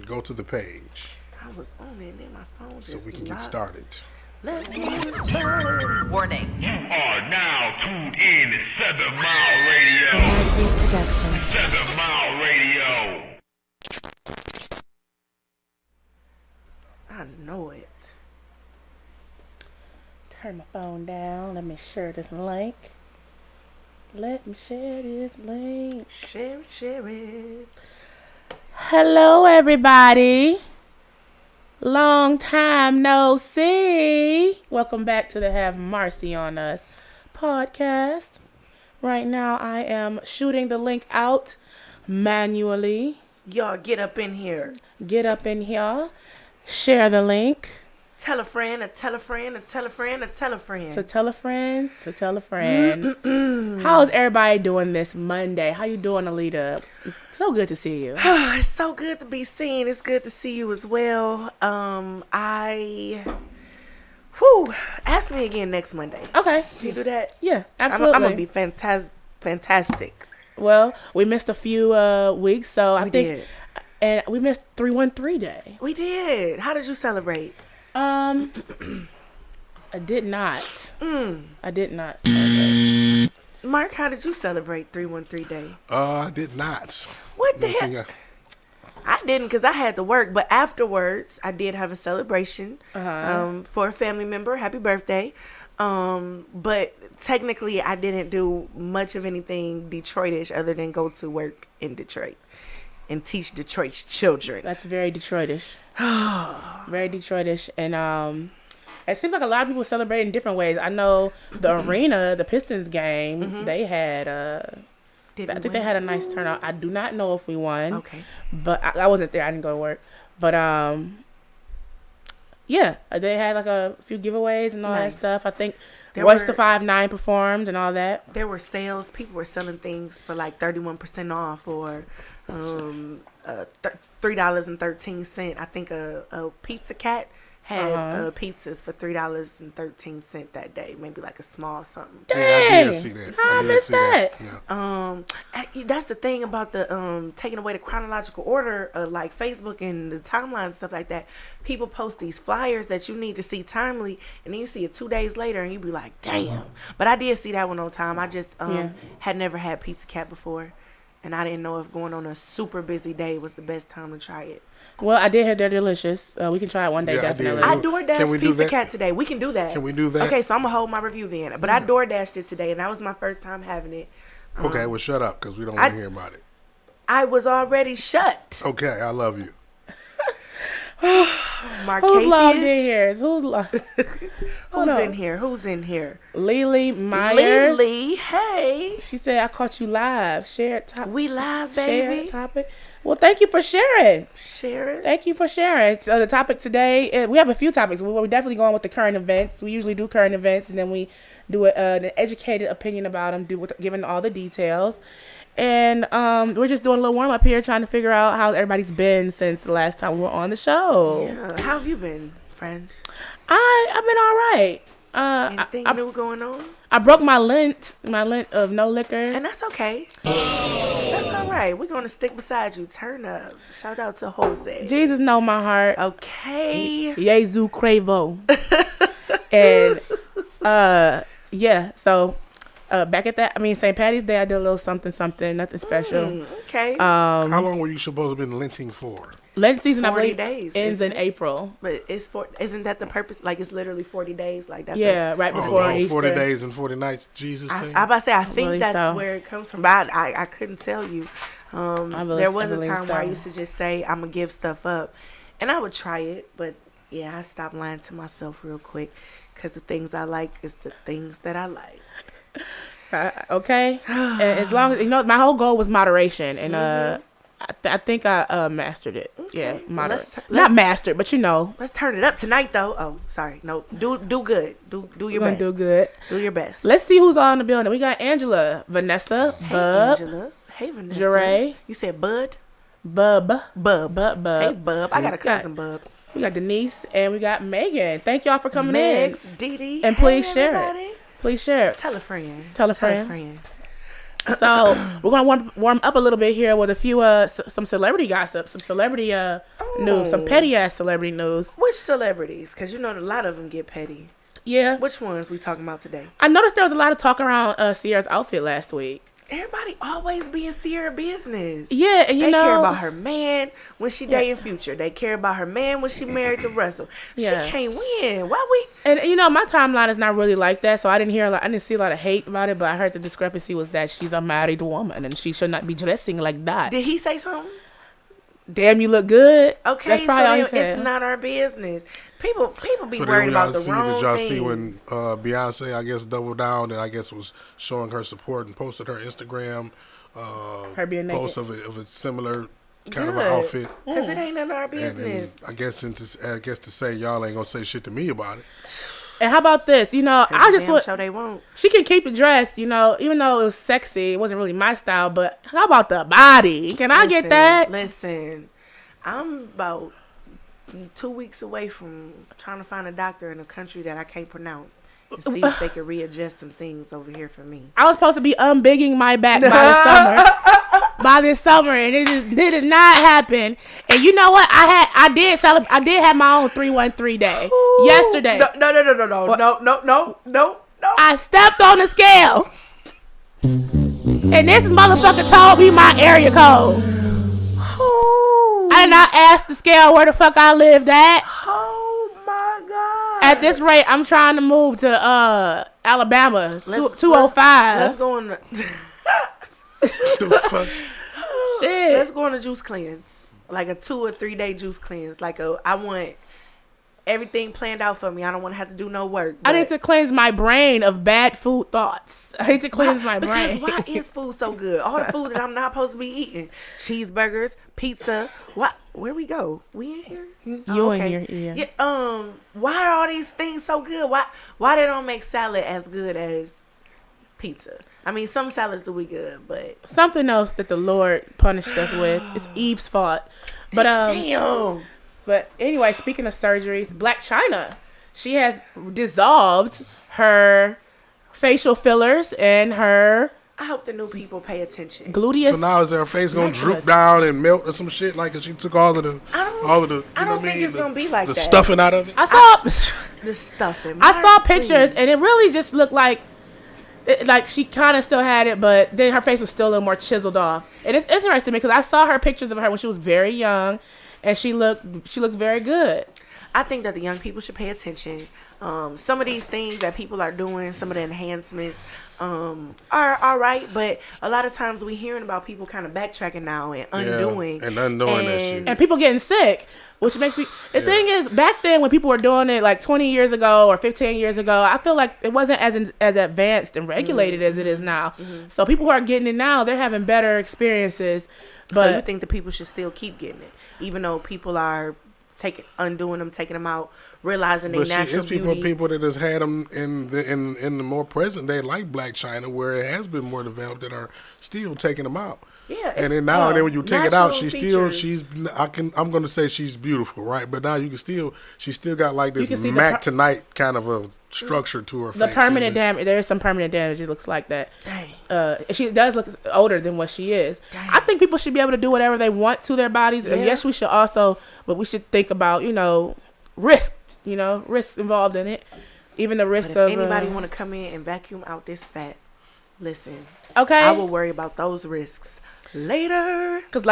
Go to the page. I was on it and then my phone just so we can locked. get started. Let's get started. Warning. You are now tuned in to 7 Mile Radio. Production. 7 Mile Radio. I know it. Turn my phone down. Let me share this link. Share it. Hello, everybody. Long time no see. Welcome back to the Have Marci on Us podcast. Right now, I am shooting the link out manually. Y'all get up in here. Get up in here. Share the link. Tell a friend, a tell a friend, a tell a friend, a tell a friend. To tell a friend, to tell a friend. How's everybody doing this Monday? How you doing, Elita? It's so good to see you. It's so good to be seen. It's good to see you as well. Ask me again next Monday. Okay. Can you do that? Yeah, absolutely. I'm gonna be fantastic. Well, we missed a few weeks, so I think, did. and we missed 313 Day. We did. How did you celebrate? I did not. I did not celebrate. Mark, how did you celebrate 313 Day? I did not. What the heck? I didn't because I had to work, but afterwards I did have a celebration for a family member. Happy birthday. But technically I didn't do much of anything Detroitish other than go to work in Detroit and teach Detroit's children. That's very Detroitish. Very Detroitish. And it seems like a lot of people celebrate in different ways. I know the arena, the Pistons game, they had I think they had a nice turnout. I do not know if we won. Okay. But I wasn't there. I didn't go to work. But yeah, they had like a few giveaways and all that stuff. I think Royce the 5'9" performed and all that. There were sales. People were selling things for like 31% off or $3.13. I think a Pizza Cat had pizzas for $3.13 that day. Maybe like a small something. Dang. Yeah, I did see that. How I missed that? Yeah. That's the thing about the taking away the chronological order of like Facebook and the timeline and stuff like that. People post these flyers that you need to see timely, and then you see it 2 days later, and you be like, "Damn!" But I did see that one on time. I just had never had Pizza Cat before, and I didn't know if going on a super busy day was the best time to try it. Well, I did hear they're delicious. We can try it one day, definitely. I DoorDashed Pizza Cat today. We can do that. Can we do that? Okay, so I'm going to hold my review then. But I DoorDashed it today, and that was my first time having it. Okay, well, shut up, because we don't want to hear about it. I was already shut. Okay, I love you. Who's logged in here? Who's in here? Lily Myers. Lily, hey. She said, I caught you live. Share it. We live, baby. Share topic. Well, thank you for sharing. Share it. Thank you for sharing. So the topic today, we have a few topics. We're definitely going with the current events. We usually do current events, and then we do an educated opinion about them, giving all the details. And we're just doing a little warm up here, trying to figure out how everybody's been since the last time we were on the show. Yeah. How have you been, friend? I've been all right. Anything new going on? I broke my lint of no liquor. And that's okay. That's all right. We're going to stick beside you. Turn up. Shout out to Jose. Jesus know my heart. Okay. Jesu Cravo. And, yeah, so... back at that, St. Patty's Day, I did a little something, nothing special. Okay. How long were you supposed to have been linting for? Lent season, 40 I believe, days, ends in April. But isn't that the purpose? Like, it's literally 40 days. Like, that's right before Easter. 40 days and 40 nights, Jesus thing? I about to say, I think that's where it comes from. But I couldn't tell you. There was a time where I used to just say, I'm going to give stuff up. And I would try it. But, yeah, I stopped lying to myself real quick. Because the things I like is the things that I like. Okay. And as long as my whole goal was moderation, and I think I mastered it. Okay. Yeah, moderate. Not mastered, but Let's turn it up tonight, though. Oh, sorry. No, do good. Do your best. Do good. Do your best. Let's see who's all in the building. We got Angela, Vanessa, hey, Bub, Angela. Hey, Vanessa. Jeray. You said Bud. Bub. Hey, Bub. I got a cousin, Bub. We got Denise and we got Megan. Thank y'all for coming in. Dee Dee. And please share it. Please share it. Tell a friend. Tell a friend. So we're gonna warm up a little bit here with a few some celebrity gossip, some celebrity news, some petty ass celebrity news. Which celebrities? Because you know a lot of them get petty. Yeah. Which ones we talking about today? I noticed there was a lot of talk around Sierra's outfit last week. Everybody always be in Sierra business. Yeah, and they care about her man when she dating Future. They care about her man when she married to Russell. Yeah. She can't win. Why we? And you know, my timeline is not really like that, so I didn't see a lot of hate about it. But I heard the discrepancy was that she's a married woman and she should not be dressing like that. Did he say something? Damn, you look good. Okay, that's probably all he so said. it's not our business. People be So worried then about the see, wrong did y'all things. see when Beyonce, I guess, doubled down and I guess was showing her support and posted her Instagram her being post naked. of a similar kind of an outfit. Because it ain't none of our And business. I guess to say y'all ain't gonna say shit to me about it. And how about this? You know, I just damn want sure they won't. she can keep the dress. You know, even though it was sexy, it wasn't really my style. But how about the body? Can I get that? Listen, I'm about 2 weeks away from trying to find a doctor in a country that I can't pronounce and see if they can readjust some things over here for me. I was supposed to be unbigging my back by this summer, and it did not happen. And you know what? I did have my own 313 day yesterday. No. I stepped on the scale, and this motherfucker told me my area code. I did not ask the scale where the fuck I lived at. Oh my God. At this rate, I'm trying to move to Alabama, 205. Let's go on. The fuck? Shit. Let's go on a juice cleanse, like a 2 or 3 day juice cleanse. I want everything planned out for me. I don't want to have to do no work. I need to cleanse my brain of bad food thoughts. I need to cleanse my brain. Because why is food so good? All the food that I'm not supposed to be eating. Cheeseburgers, pizza. What? Where we go? We in here? You in here, yeah. Why are all these things so good? Why they don't make salad as good as pizza? I mean, some salads do we good, but something else that the Lord punished us with. It's Eve's fault. But damn. But anyway, speaking of surgeries, Black China, she has dissolved her facial fillers and her I hope the new people pay attention. gluteus. So now is her face gonna droop down and melt or some shit like she took all of the I don't think it's gonna be like the that. stuffing out of it? I saw The stuffing. I saw pictures and it really just looked like she kind of still had it, but then her face was still a little more chiseled off. And it's interesting because I saw her pictures of her when she was very young, and she looks very good. I think that the young people should pay attention. Some of these things that people are doing, some of the enhancements, are all right, but a lot of times we hearing about people kind of backtracking now and undoing that shit. And people getting sick, which makes me. The thing is, back then when people were doing it, like 20 years ago or 15 years ago, I feel like it wasn't as advanced and regulated as it is now. Mm-hmm. So people who are getting it now, they're having better experiences. But so you think the people should still keep getting it, even though people are undoing them, taking them out, realizing their natural beauty. It's people that has had them in the more present day, like Black China, where it has been more developed, that are still taking them out. Yeah, and then now, and then when you take it out, I'm gonna say she's beautiful, right? But now she's still got like this Mac tonight kind of a structure to her face. The permanent damage, there is some permanent damage. It looks like that. Dang. She does look older than what she is. Dang. I think people should be able to do whatever they want to their bodies. Yeah. And yes, we should also, but we should think about, risk, risk involved in it. Even the risk but if of anybody want to come in and vacuum out this fat, listen. Okay. I will worry about those risks later. Because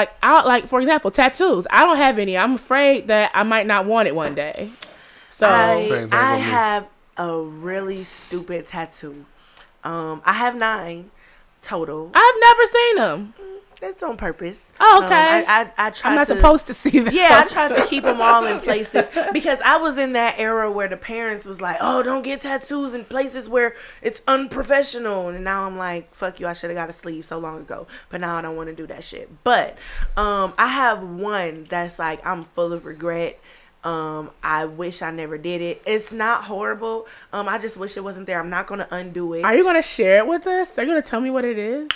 for example, tattoos. I don't have any. I'm afraid that I might not want it one day. So I have a really stupid tattoo. I have 9 total. I've never seen them. That's on purpose. Oh, okay. I tried. I'm not supposed to see them. Yeah, I tried to keep them all in places because I was in that era where the parents was like, "Oh, don't get tattoos in places where it's unprofessional." And now I'm like, "Fuck you! I should have got a sleeve so long ago." But now I don't want to do that shit. But I have one that's like I'm full of regret. I wish I never did it. It's not horrible. I just wish it wasn't there. I'm not gonna undo it. Are you gonna share it with us? Are you gonna tell me what it is?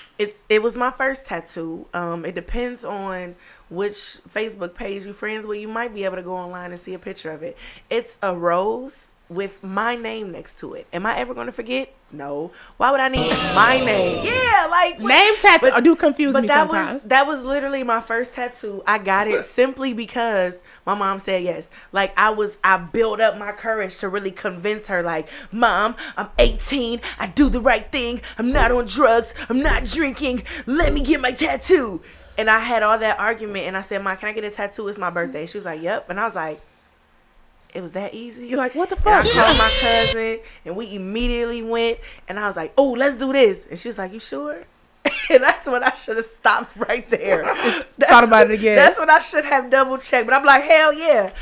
It was my first tattoo. It depends on which Facebook page you friends with. You might be able to go online and see a picture of it. It's a rose with my name next to it. Am I ever going to forget? No. Why would I need my name? Yeah, like name tattoo do confuse me sometimes. That was literally my first tattoo. I got it simply because my mom said yes. Like I built up my courage to really convince her, like, Mom, I'm 18, I do the right thing, I'm not on drugs, I'm not drinking, let me get my tattoo. And I had all that argument and I said, Mom, can I get a tattoo? It's my birthday. She was like, yep. And I was like, it was that easy? You're like, what the fuck? And I called my cousin, and we immediately went, and I was like, oh, let's do this. And she was like, you sure? And that's when I should have stopped right there. Thought about it again. That's when I should have double checked. But I'm like, hell yeah.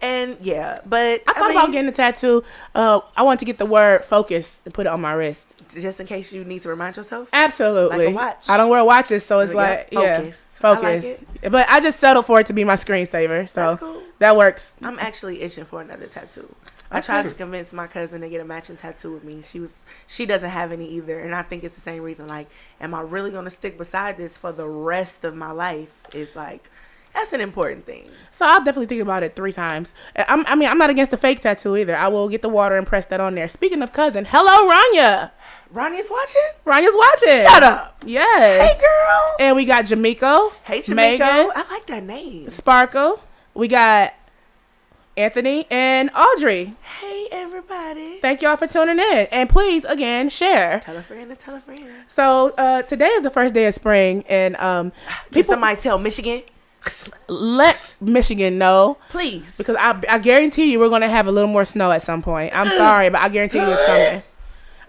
And yeah, but I thought about getting a tattoo. I want to get the word focus and put it on my wrist. Just in case you need to remind yourself? Absolutely. Like a watch. I don't wear watches, so it's like, focus. I like it. But I just settled for it to be my screensaver, so that's cool. That works. I'm actually itching for another tattoo. I tried to convince my cousin to get a matching tattoo with me. She doesn't have any either, and I think it's the same reason. Like, am I really gonna stick beside this for the rest of my life? It's like, that's an important thing. So I'll definitely think about it 3 times. I'm not against the fake tattoo either. I will get the water and press that on there. Speaking of cousin, hello Rania. Rania's watching? Rania's watching. Shut up. Yes. Hey, girl. And we got Jamiko. Hey, Jamiko. Megan, I like that name. Sparkle. We got Anthony and Audrey. Hey, everybody. Thank y'all for tuning in. And please, again, share. Tell a friend and tell a friend. So today is the first day of spring. And Can somebody tell Michigan? Let Michigan know. Please. Because I guarantee you we're going to have a little more snow at some point. I'm sorry, but I guarantee you it's coming.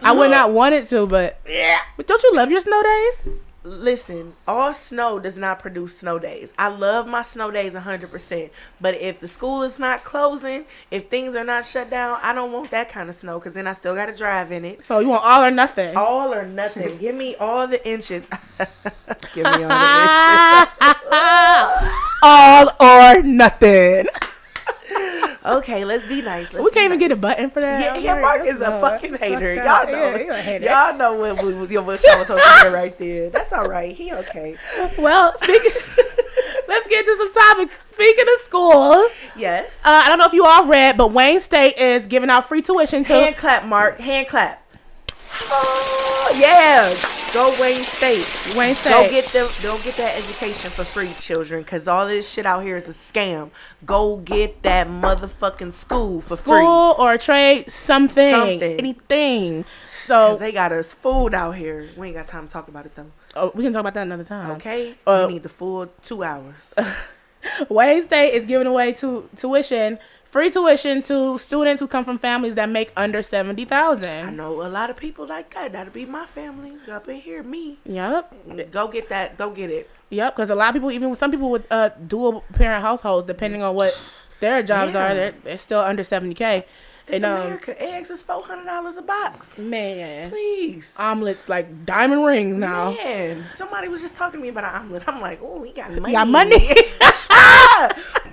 I would not want it to, but yeah. But don't you love your snow days? Listen, all snow does not produce snow days. I love my snow days 100%. But if the school is not closing, if things are not shut down, I don't want that kind of snow because then I still got to drive in it. So you want all or nothing? All or nothing. Give me all the inches. Give me all the inches. All or nothing. Okay, let's be nice. We can't even get a button for that. Yeah, Mark is a fucking hater. Y'all know. Yeah, y'all know what y'all was supposed to hear right there. That's all right. He okay. Well, let's get to some topics. Speaking of school. Yes. I don't know if you all read, but Wayne State is giving out free tuition to. Hand clap, Mark. Hand clap. Oh, yeah. Go Wayne State. Wayne State. Go get that education for free, children, because all this shit out here is a scam. Go get that motherfucking school for free. School or a trade, something. Anything. So they got us fooled out here. We ain't got time to talk about it, though. Oh, we can talk about that another time. Okay? We need the full 2 hours. Wayne State is giving away free tuition to students who come from families that make under $70,000. I know a lot of people like that. That'll be my family up in here. Me. Yep. Go get that. Go get it. Yep. Because a lot of people, even some people with dual parent households, depending on what their jobs are, they're still under $70K. It's America. Eggs is $400 a box. Man. Please. Omelets like diamond rings now. Man. Somebody was just talking to me about an omelet. I'm like, oh, he got money. Got money.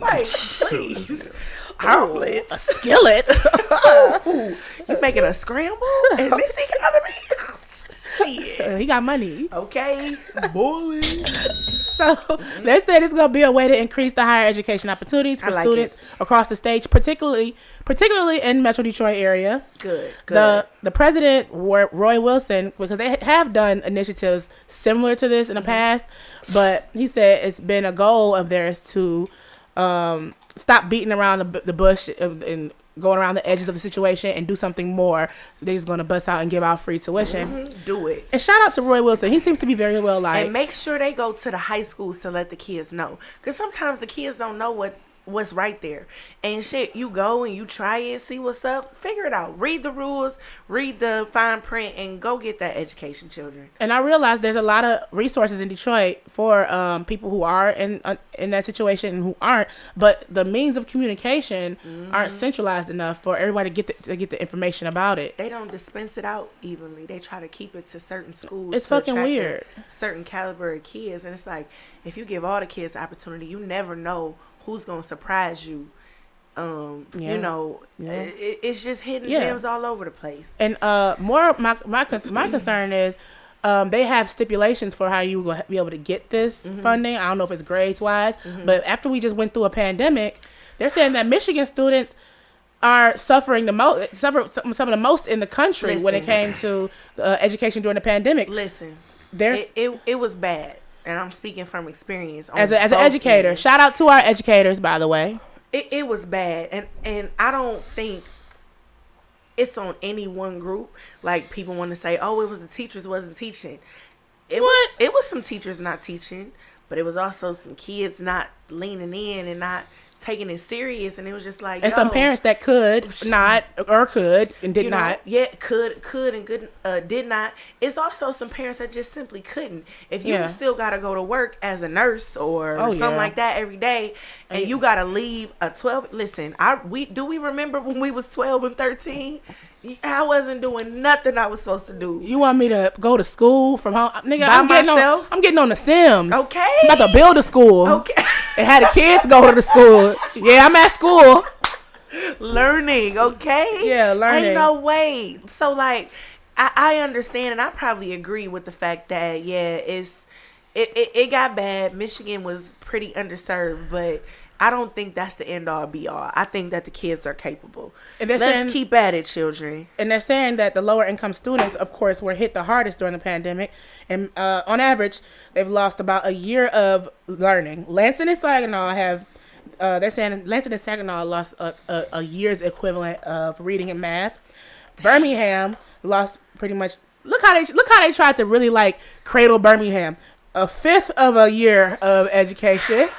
Like, please. Omelets. A skillet. Ooh, you making a scramble in this economy? Shit. He got money. Okay. Boy. So they said it's going to be a way to increase the higher education opportunities for students across the state, particularly in Metro Detroit area. Good. The president, Roy Wilson, because they have done initiatives similar to this in the past, but he said it's been a goal of theirs to stop beating around the bush and going around the edges of the situation and do something more. They're just going to bust out and give out free tuition. Mm-hmm. Do it. And shout out to Roy Wilson. He seems to be very well liked. And make sure they go to the high schools to let the kids know. Because sometimes the kids don't know what's right there. And shit, you go and you try it, see what's up, figure it out. Read the rules, read the fine print, and go get that education, children. And I realize there's a lot of resources in Detroit for people who are in that situation and who aren't, but the means of communication aren't centralized enough for everybody to get the information about it. They don't dispense it out evenly. They try to keep it to certain schools. It's fucking weird. Certain caliber of kids, and it's like if you give all the kids the opportunity, you never know who's gonna surprise you. You know, it's just hidden gems all over the place. And my concern is they have stipulations for how you will be able to get this funding. I don't know if it's grades wise, but after we just went through a pandemic, they're saying that Michigan students are suffering the most, some of the most in the country when it came to education during the pandemic. Listen, there's it was bad, and I'm speaking from experience. As an educator, ends. Shout out to our educators, by the way. It was bad, and I don't think it's on any one group. Like, people want to say, oh, it was the teachers wasn't teaching. It was some teachers not teaching, but it was also some kids not leaning in and not taking it serious, and it was just like, and some parents that could not or could and did not. Yeah, could and could did not. It's also some parents that just simply couldn't. If you still gotta go to work as a nurse or something like that every day, and you gotta leave a 12. Listen, we remember when we was 12 and 13? I wasn't doing nothing I was supposed to do. You want me to go to school from home? Nigga, I'm getting on the Sims. Okay. I'm about to build a school. Okay. And had the kids go to the school. Yeah, I'm at school. Learning, okay? Yeah, learning. Ain't no way. So, like, I understand, and I probably agree with the fact that, it got bad. Michigan was pretty underserved, but I don't think that's the end all be all. I think that the kids are capable. And let's keep at it, children. And they're saying that the lower income students, of course, were hit the hardest during the pandemic. And on average, they've lost about a year of learning. Lansing and Saginaw have, they're saying Lansing and Saginaw lost a year's equivalent of reading and math. Birmingham lost pretty much. Look how they tried to really like cradle Birmingham. A fifth of a year of education.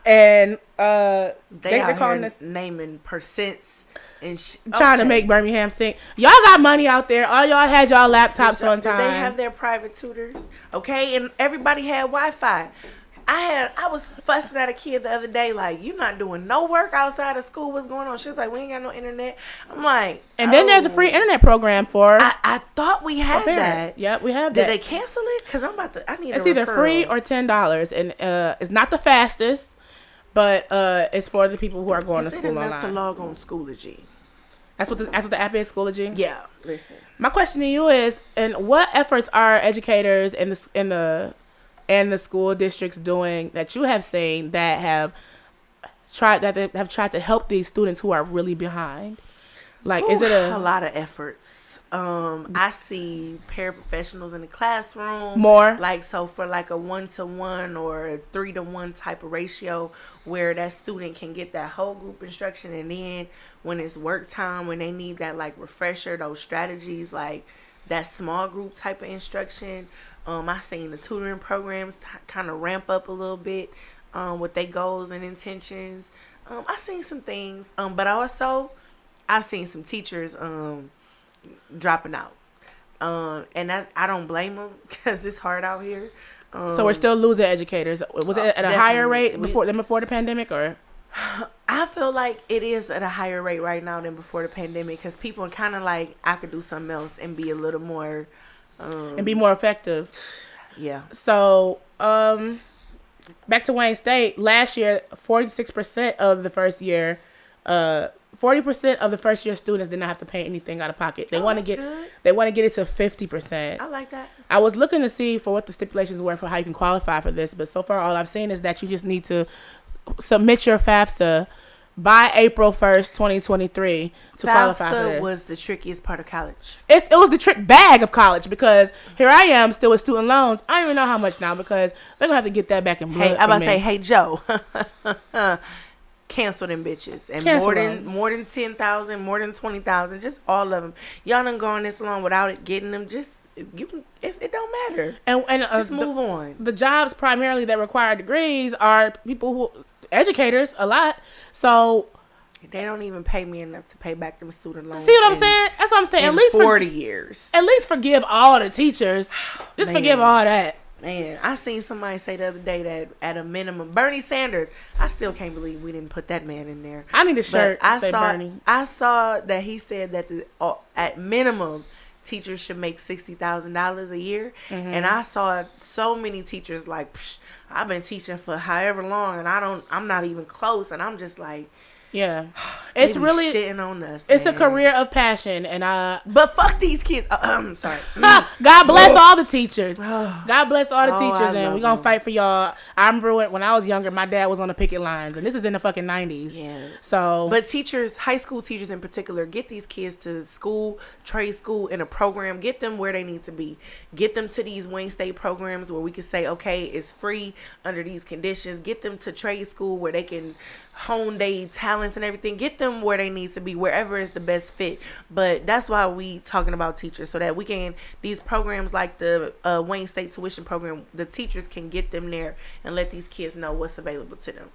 And they're calling this naming percents and trying to make Birmingham sing. Y'all got money out there. All y'all had y'all laptops on time. They have their private tutors, okay, and everybody had Wi-Fi. I was fussing at a kid the other day, like, you not doing no work outside of school. What's going on? She was like, we ain't got no internet. I'm like, and then there's a free internet program for. I thought we had that. Yeah, we have that. Did they cancel it? Because I need. It's either free or $10, and it's not the fastest. But it's for the people who are going to school online. Enough to log on Schoology. That's what the app is, Schoology? Yeah, listen. My question to you is, and what efforts are educators in the school districts doing that you have seen that have tried to help these students who are really behind? Like, is it a lot of efforts? I see paraprofessionals in the classroom more, like, so for like a 1-to-1 or a 3-to-1 type of ratio where that student can get that whole group instruction, and then when it's work time, when they need that like refresher, those strategies, like that small group type of instruction. I seen the tutoring programs kind of ramp up a little bit with their goals and intentions. I seen some things, but I've seen some teachers dropping out, and I don't blame them because it's hard out here. So we're still losing educators. Was it at a higher rate before the pandemic, or? I feel like it is at a higher rate right now than before the pandemic, because people are kind of like, I could do something else and be a little more and be more effective. Yeah. So back to Wayne State. Last year, 46% of the first year 40% of the first year students did not have to pay anything out of pocket. They want to get it to 50%. I like that. I was looking to see for what the stipulations were for how you can qualify for this, but so far all I've seen is that you just need to submit your FAFSA by April 1st, 2023 to qualify for this. FAFSA was the trickiest part of college. It was the trick bag of college, because here I am still with student loans. I don't even know how much now, because they're going to have to get that back in blood. Hey, I'm about to say, hey, Joe. Cancel them bitches. And more than 10,000, more than 20,000, just all of them. Y'all done gone this long without it getting them. Just, it don't matter. And just move on. The jobs primarily that require degrees are people who, educators, a lot. So they don't even pay me enough to pay back them student loans. See what I'm saying? That's what I'm saying. At least 40 years. At least forgive all the teachers. Just forgive all that. Man, I seen somebody say the other day that at a minimum, Bernie Sanders, I still can't believe we didn't put that man in there. I need a shirt that say Bernie. I saw that he said that at minimum, teachers should make $60,000 a year. Mm-hmm. And I saw so many teachers like, I've been teaching for however long, and I'm not even close. And I'm just like, Yeah. It's really shitting on us. It's man. a career of passion, and but fuck these kids. Sorry. God bless all the teachers. God bless all the teachers, and we gonna fight for y'all. I remember when I was younger, my dad was on the picket lines, and this is in the fucking 90s. Yeah. So, but teachers, high school teachers in particular, get these kids to school, trade school, in a program. Get them where they need to be. Get them to these Wayne State programs where we can say, okay, it's free under these conditions. Get them to trade school where they can hone their talents and everything. Get them where they need to be, wherever is the best fit. But that's why we talking about teachers, so that we can, these programs like the Wayne State tuition program, the teachers can get them there and let these kids know what's available to them.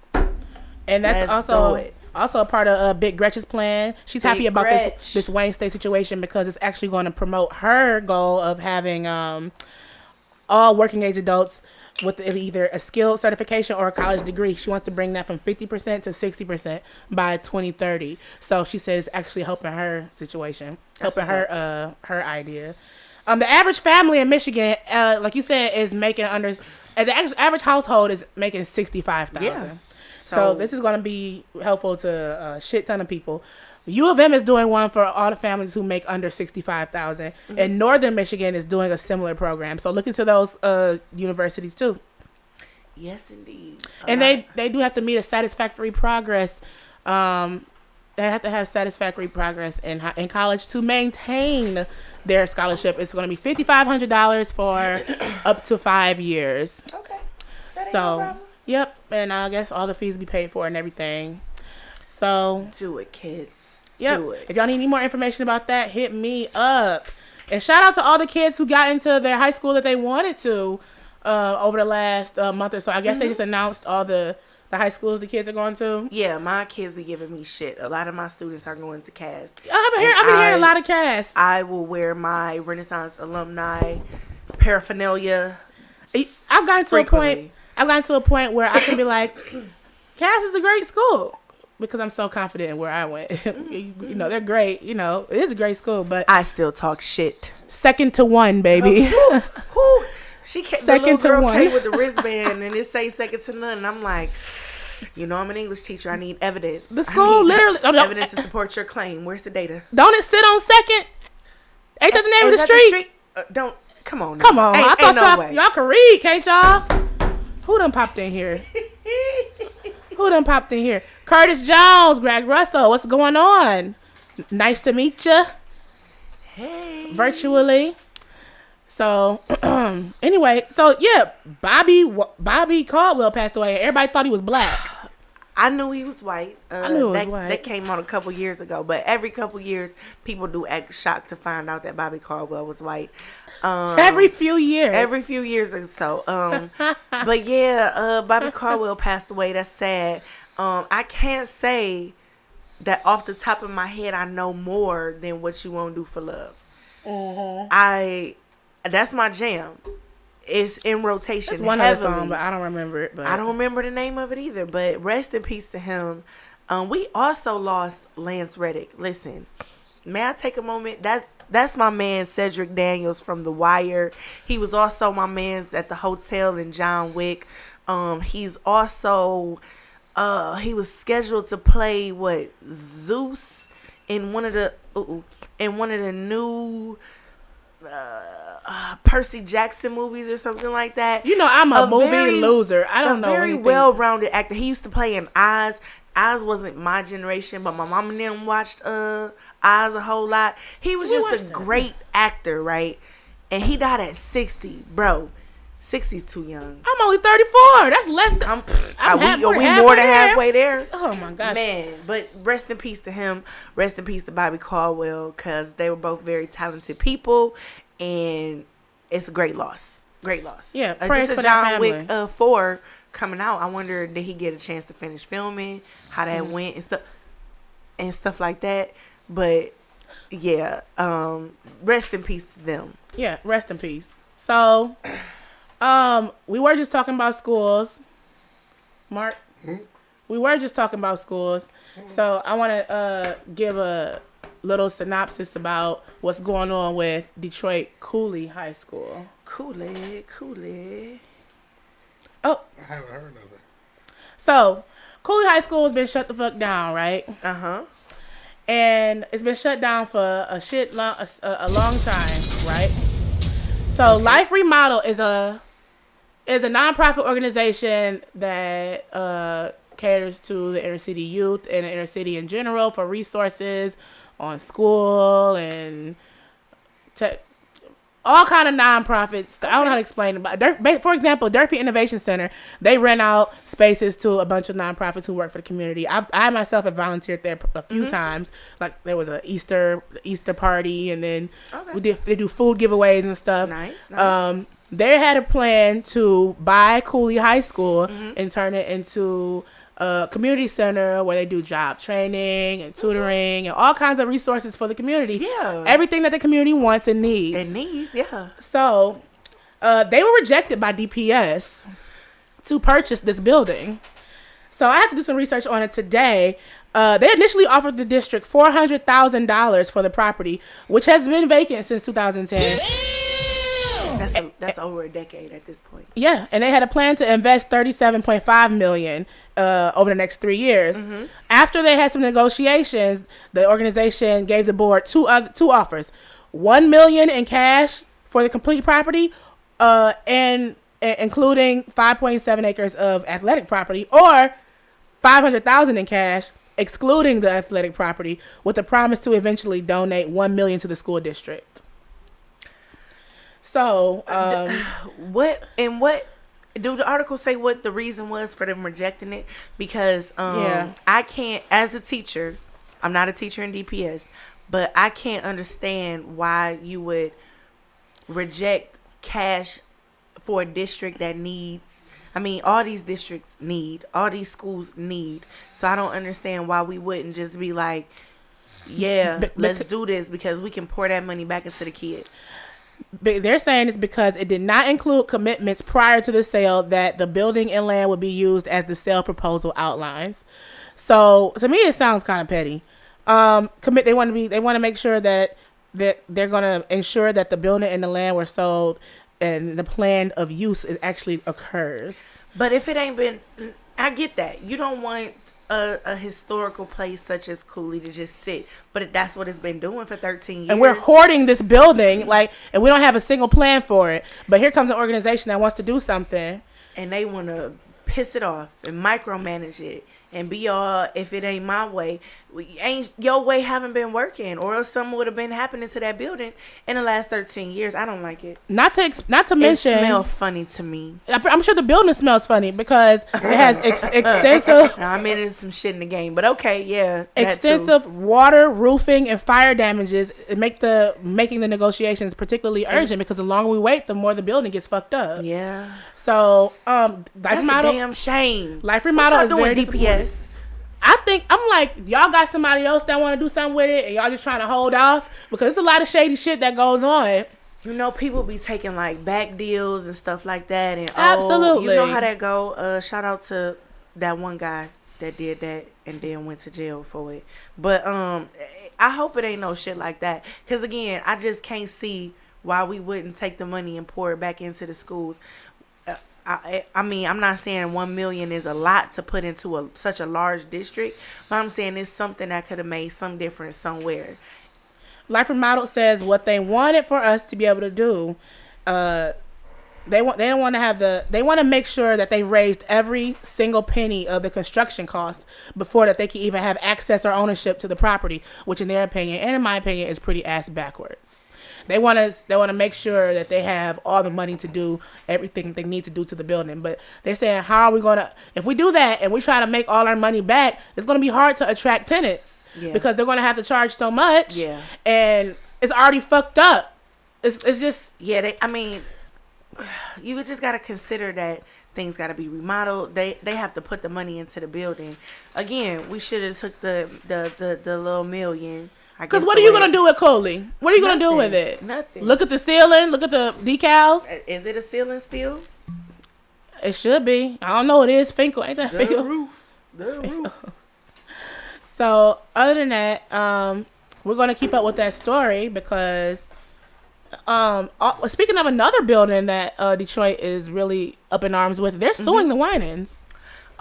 And that's also a part of Big Gretchen's plan. She's happy about this Wayne State situation because it's actually going to promote her goal of having all working age adults with either a skill certification or a college degree. She wants to bring that from 50% to 60% by 2030. So she says actually helping her situation, helping her idea. The average family in Michigan, like you said, is making the average household is making $65,000. Yeah. So this is going to be helpful to a shit ton of people. U of M is doing one for all the families who make under $65,000, and Northern Michigan is doing a similar program. So look into those universities too. Yes, indeed. And they do have to meet a satisfactory progress. They have to have satisfactory progress in college to maintain their scholarship. It's going to be $5,500 for up to 5 years. Okay. That ain't no problem. Yep, and I guess all the fees be paid for and everything. So do it, kids. Yep. Do it. If y'all need any more information about that, hit me up. And shout out to all the kids who got into their high school that they wanted to over the last month or so. I guess they just announced all the high schools the kids are going to. Yeah, my kids be giving me shit. A lot of my students are going to Cass. I've been hearing a lot of Cass. I will wear my Renaissance alumni paraphernalia. I've gotten to a point where I can be like, Cass is a great school. Because I'm so confident in where I went. You know, they're great. You know, it is a great school, but I still talk shit. Second to one, baby. She came, second the little girl to one. came with the wristband and it say second to none. And I'm like, you know, I'm an English teacher. I need evidence. The school literally evidence to support your claim. Where's the data? Don't it sit on second? Ain't that the name of the street? Don't come on. Now. Come on. I thought y'all can read, can't y'all? Who done popped in here? Curtis Jones, Greg Russell, what's going on? Nice to meet you. Hey. Virtually. So, anyway, so yeah, Bobby Caldwell passed away. Everybody thought he was black. I knew he was white. I knew he was white. That came on a couple years ago, but every couple years, people do act shocked to find out that Bobby Caldwell was white. Every few years or so. But yeah, Bobby Caldwell passed away. That's sad. I can't say that off the top of my head I know more than What You Won't Do for Love. That's my jam. It's in rotation. It's one heavily. other song, but I don't remember it. But I don't remember the name of it either. But rest in peace to him. We also lost Lance Reddick. Listen, may I take a moment? That's my man Cedric Daniels from The Wire. He was also my man's at the hotel in John Wick. He's also he was scheduled to play Zeus in one of the new Percy Jackson movies or something like that. You know, I'm a movie loser. I don't know anything. A very well-rounded actor. He used to play in Oz. Oz wasn't my generation, but my mom and them watched Oz a whole lot. He was just a great actor, right? And he died at 60, bro. 60's too young. I'm only 34. That's less than. We more than halfway there. Oh my gosh, man! But rest in peace to him. Rest in peace to Bobby Caldwell, because they were both very talented people, and it's a great loss. Great loss. Yeah, just for John Wick 4 coming out. I wonder, did he get a chance to finish filming? How that went and stuff like that. But yeah, rest in peace to them. Yeah, rest in peace. So. We were just talking about schools, Mark. We were just talking about schools. So I want to give a little synopsis about what's going on with Detroit Cooley High School. Cooley. Oh, I haven't heard of it. So Cooley High School has been shut the fuck down, right? And it's been shut down for a long time, right? So Life Remodel is a nonprofit organization that caters to the inner city youth and the inner city in general for resources on school and all kind of nonprofits. I don't know how to explain it, but for example, Durfee Innovation Center, they rent out spaces to a bunch of nonprofits who work for the community. I myself have volunteered there a few times. Like there was a Easter party, and then they do food giveaways and stuff. Nice. They had a plan to buy Cooley High School and turn it into a community center where they do job training and tutoring and all kinds of resources for the community. Yeah. Everything that the community wants and needs. So they were rejected by DPS to purchase this building. So I had to do some research on it today. They initially offered the district $400,000 for the property, which has been vacant since 2010. That's over a decade at this point. Yeah, and they had a plan to invest $37.5 million over the next 3 years. After they had some negotiations, the organization gave the board two offers: $1 million in cash for the complete property, and including 5.7 acres of athletic property, or $500,000 in cash, excluding the athletic property, with a promise to eventually donate $1 million to the school district. So, what do the article say what the reason was for them rejecting it? Because I can't, as a teacher, I'm not a teacher in DPS, but I can't understand why you would reject cash for a district that needs. I mean, all these districts need, all these schools need. So I don't understand why we wouldn't just be like, let's do this, because we can pour that money back into the kids. They're saying it's because it did not include commitments prior to the sale that the building and land would be used as the sale proposal outlines. So to me, it sounds kind of petty. They want to make sure that they're going to ensure that the building and the land were sold and the plan of use actually occurs. But if it ain't been, I get that. You don't want a historical place such as Cooley to just sit, but that's what it's been doing for 13 years. And we're hoarding this building, and we don't have a single plan for it. But here comes an organization that wants to do something, and they want to piss it off and micromanage it and be all, if it ain't my way, your way haven't been working, or else something would have been happening to that building in the last 13 years. I don't like it. Not to mention, it smells funny to me. I'm sure the building smells funny because it has extensive. Now, I mean, there's some shit in the game, but okay, yeah. Extensive water, roofing, and fire damages making the negotiations particularly urgent, because the longer we wait, the more the building gets fucked up. Yeah. So, Life Remodel, a damn shame. Life Remodel is very DPS. I'm like, y'all got somebody else that want to do something with it, and y'all just trying to hold off, because there's a lot of shady shit that goes on. You know, people be taking like back deals and stuff like that, and absolutely, you know how that go. Shout out to that one guy that did that and then went to jail for it. But I hope it ain't no shit like that, because again, I just can't see why we wouldn't take the money and pour it back into the schools. I mean, I'm not saying $1 million is a lot to put into such a large district, but I'm saying it's something that could have made some difference somewhere. Life Remodel says what they wanted for us to be able to do. They want to make sure that they raised every single penny of the construction cost before that they can even have access or ownership to the property, which in their opinion, and in my opinion, is pretty ass backwards. They want to make sure that they have all the money to do everything they need to do to the building. But they're saying, how are we going to, if we do that and we try to make all our money back, it's going to be hard to attract tenants because they're going to have to charge so much. Yeah. And it's already fucked up. It's just. Yeah. I mean, you just got to consider that things got to be remodeled. They have to put the money into the building. Again, we should have took the little $1 million. Because what are you going to do with Cooley? What are you going to do with it? Nothing. Look at the ceiling. Look at the decals. Is it a ceiling still? It should be. I don't know. It is Finkel. Ain't that Finkel? The roof. So, other than that, we're going to keep up with that story because speaking of another building that Detroit is really up in arms with, they're suing the Winans.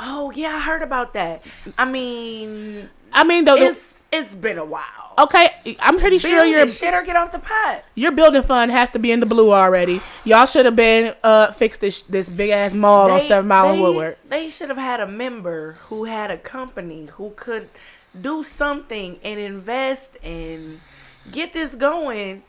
Oh yeah, I heard about that. I mean, it's been a while. Okay, I'm pretty sure your shit or get off the pot. Your building fund has to be in the blue already. Y'all should have been fixed this big ass mall on 7 Mile and Woodward. They should have had a member who had a company who could do something and invest and get this going.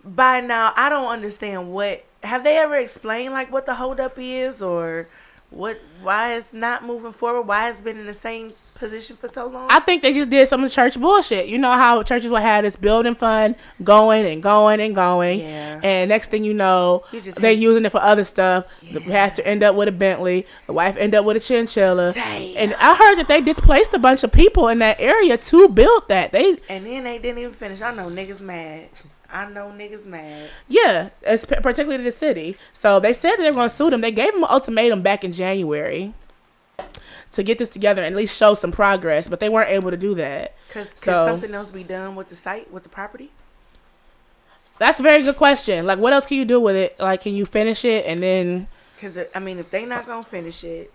By now, I don't understand what. Have they ever explained like what the holdup is or why it's not moving forward? Why it's been in the same position for so long? I think they just did some of the church bullshit. You know how churches would have this building fund going and going and going. Yeah. And next thing you know, they're using it for other stuff. Yeah. The pastor end up with a Bentley. The wife end up with a chinchilla. Damn. And I heard that they displaced a bunch of people in that area to build that. And then they didn't even finish. I know niggas mad. Yeah, particularly the city. So they said that they were going to sue them. They gave them an ultimatum back in January to get this together and at least show some progress, but they weren't able to do that. Could something else be done with the site, with the property? That's a very good question. Like, what else can you do with it? Like, can you finish it and then... Because, I mean, if they not going to finish it,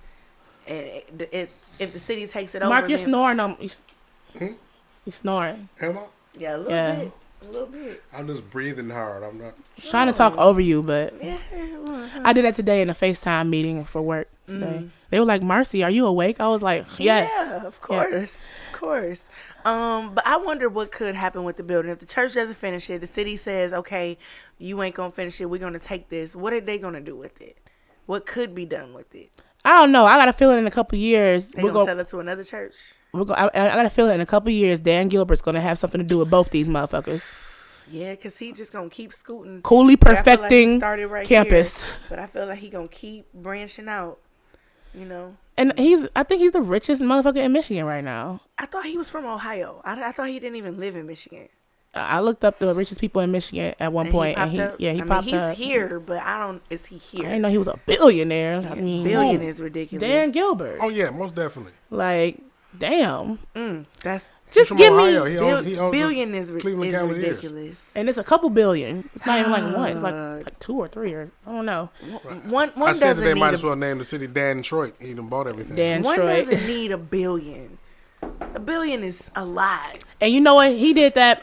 and if the city takes it over... Mark, you're snoring on... You're snoring. Am I? Yeah, a little bit. A little bit. I'm just breathing hard. I'm not trying to talk over you, but I did that today in a FaceTime meeting for work today. They were like, "Marci, are you awake?" I was like, "Yes." Yeah, of course. Yeah. Of course. But I wonder what could happen with the building. If the church doesn't finish it, the city says, "Okay, you ain't going to finish it. We're going to take this." What are they going to do with it? What could be done with it? I don't know. I got a feeling in a couple of years we're going to sell it to another church. I got a feeling in a couple of years Dan Gilbert's going to have something to do with both these motherfuckers. Yeah, because he just going to keep scooting. Coolly perfecting campus. Here, but I feel like he going to keep branching out, you know. And I think he's the richest motherfucker in Michigan right now. I thought he was from Ohio. I thought he didn't even live in Michigan. I looked up the richest people in Michigan at one point, and he popped up. He's here, but is he here? I didn't know he was a billionaire. Yeah, I mean, billion is ridiculous. Dan Gilbert. Oh yeah, most definitely. Like, damn. That's just give Ohio. me he owns billion is ridiculous, and it's a couple billion. It's not even like one. It's like 2 or 3 or I don't know. One I said that they might as well name the city Dan Detroit. He done bought everything. One doesn't need a billion. A billion is a lot. And you know what? He did that.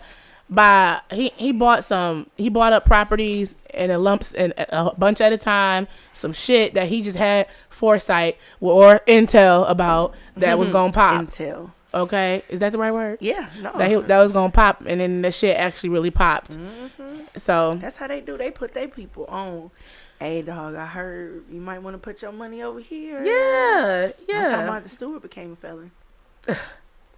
He bought up properties in a lumps and a bunch at a time, some shit that he just had foresight or intel about that was gonna pop. Intel. Okay, is that the right word? Yeah, no. That was gonna pop, and then the shit actually really popped. So that's how they do. They put their people on. Hey, dog, I heard you might want to put your money over here. Yeah. That's how Martha Stewart became a felon.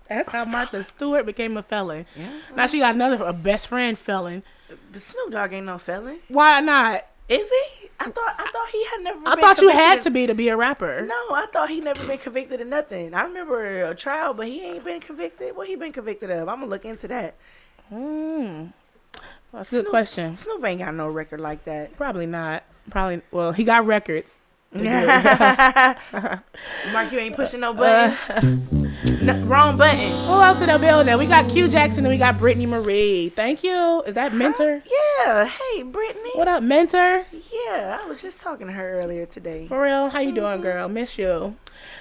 That's how Martha Stewart became a felon. Yeah. Now she got a best friend felon. But Snoop Dogg ain't no felon. Why not? Is he? I thought he had never. I thought you had to be a rapper. No, I thought he never been convicted of nothing. I remember a trial, but he ain't been convicted. What he been convicted of? I'm gonna look into that. That's a good question. Snoop ain't got no record like that. Probably not. Well, he got records. Mark, you ain't pushing no buttons. No, wrong button. Who else in the building? We got Q Jackson and we got Brittany Marie. Thank you. Is that Mentor? Yeah. Hey, Brittany. What up, Mentor? Yeah, I was just talking to her earlier today. For real? How you doing, girl? Miss you.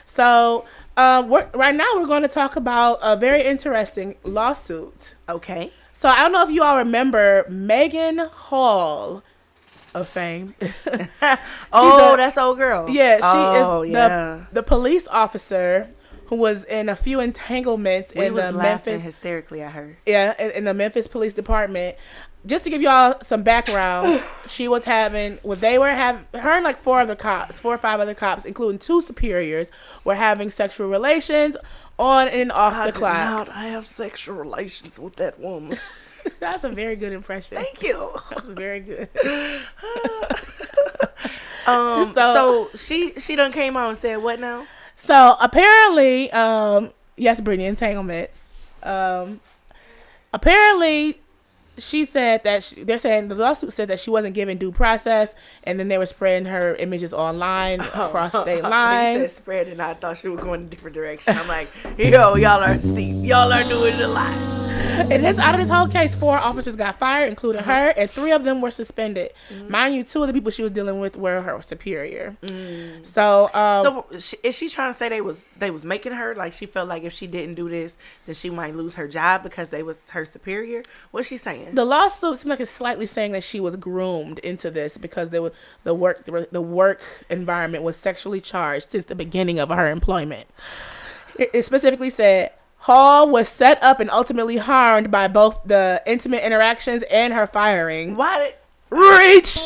So, right now we're going to talk about a very interesting lawsuit. Okay. So I don't know if you all remember Megan Hall of fame. That's old girl. Yeah, she is the police officer who was in a few entanglements in the Memphis hysterically at her. Yeah, in the Memphis Police Department. Just to give y'all some background, she was her and like 4 or 5 other cops, including 2 superiors, were having sexual relations on and off the clock. I did not have sexual relations with that woman. That's a very good impression. Thank you. That's very good. So she done came out and said what now? So apparently, yes, Brittany, entanglements. Apparently, she said that they're saying the lawsuit said that she wasn't given due process, and then they were spreading her images online across state lines. He said spread, and I thought she was going a different direction. I'm like, yo, y'all are steep. Y'all are doing it a lot. And out of this whole case, 4 officers got fired, including her, and 3 of them were suspended. Mind you, 2 of the people she was dealing with were her superior. So is she trying to say they was making her, like, she felt like if she didn't do this, then she might lose her job because they was her superior? What's she saying? The lawsuit seems like it's slightly saying that she was groomed into this because the work environment was sexually charged since the beginning of her employment. It specifically said Hall was set up and ultimately harmed by both the intimate interactions and her firing. Why? Reach.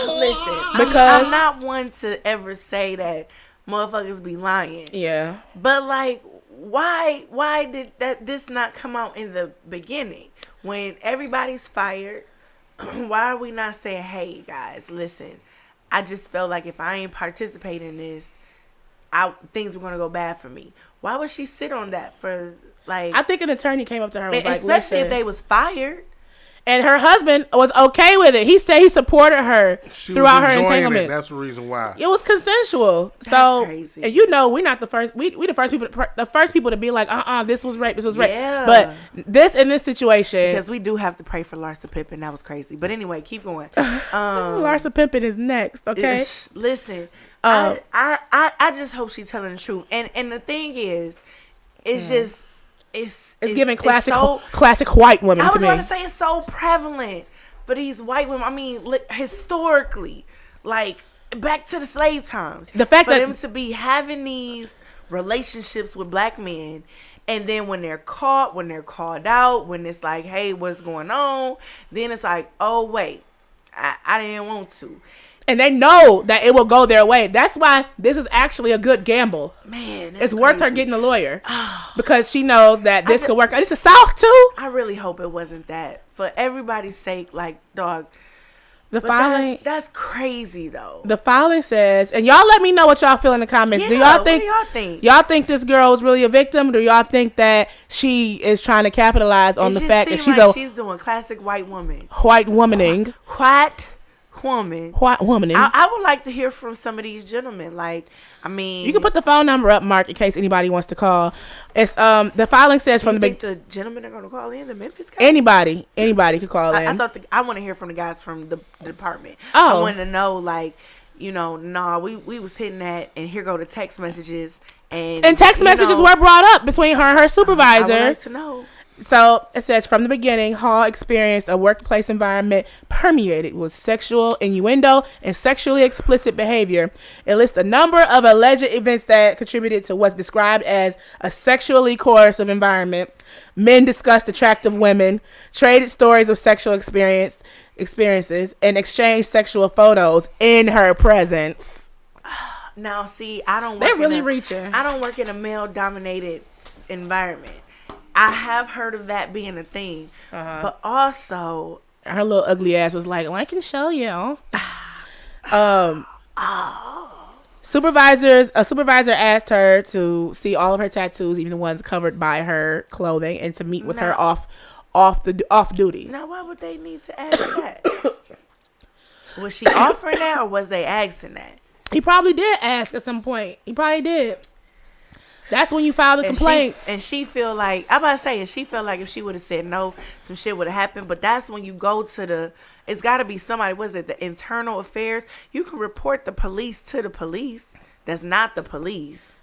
Listen, because I'm not one to ever say that motherfuckers be lying. Yeah. But like, why did this not come out in the beginning when everybody's fired? Why are we not saying, hey guys, listen, I just felt like if I ain't participate in this, things were gonna go bad for me. Why would she sit on that for, like? I think an attorney came up to her and was like, especially if they was fired. And her husband was okay with it. He said he supported her throughout her entanglement. That's the reason why. It was consensual. That's crazy. And we're not the first. We the first people to be like, this was rape. This was rape. Yeah. But in this situation, because we do have to pray for Larsa Pippen. That was crazy. But anyway, keep going. Larsa Pippen is next. Okay. Listen, I just hope she's telling the truth. And the thing is, it's just. It's giving classic white women to me. I was going to say it's so prevalent for these white women. I mean, historically, like back to the slave times. The fact for that them to be having these relationships with black men, and then when they're caught, when they're called out, when it's like, hey, what's going on? Then it's like, oh, wait, I didn't want to. And they know that it will go their way. That's why this is actually a good gamble. Man, it's worth her getting a lawyer because she knows that this could work. This is South too. I really hope it wasn't that. For everybody's sake, like, dog. The filing. That's crazy though. The filing says, and y'all let me know what y'all feel in the comments. Yeah, what do y'all think? Y'all think this girl was really a victim? Or do y'all think that she is trying to capitalize on the fact that she's doing classic white woman. White womaning. White woman. I would like to hear from some of these gentlemen. Like, I mean, you can put the phone number up, Mark, in case anybody wants to call. It's the filing says from the big. The gentlemen are going to call in the Memphis guys. Anybody could call in. I want to hear from the guys from the department. Oh, I want to know, like, we was hitting that, and here go the text messages, and text messages were brought up between her and her supervisor. I would like to know. So it says, from the beginning, Hall experienced a workplace environment permeated with sexual innuendo and sexually explicit behavior. It lists a number of alleged events that contributed to what's described as a sexually coercive environment. Men discussed attractive women, traded stories of sexual experiences, and exchanged sexual photos in her presence. Now, see, I don't work in a male-dominated environment. I have heard of that being a thing, but also her little ugly ass was like, I can show you. A supervisor asked her to see all of her tattoos, even the ones covered by her clothing, and to meet with her off duty. Now, why would they need to ask that? Was she offering that, or was they asking that? He probably did ask at some point. He probably did. That's when you file the complaints. She feel like, I'm about to say, she felt like if she would have said no, some shit would have happened. But that's when you go to it's got to be somebody, the internal affairs? You can report the police to the police. That's not the police.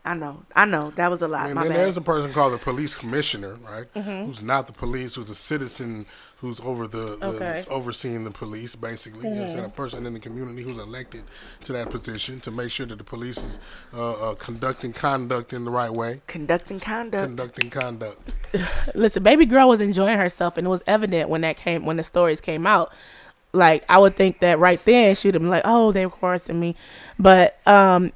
I know. That was a lot. And then there's a person called the police commissioner, right? Mm-hmm. Who's not the police, who's a citizen who's over who's overseeing the police, basically. Mm-hmm. You know, a person in the community who's elected to that position to make sure that the police is conducting conduct in the right way. Conducting conduct. Listen, baby girl was enjoying herself, and it was evident when the stories came out. Like, I would think that right then she'd have been like, oh, they were coercing me. But I'm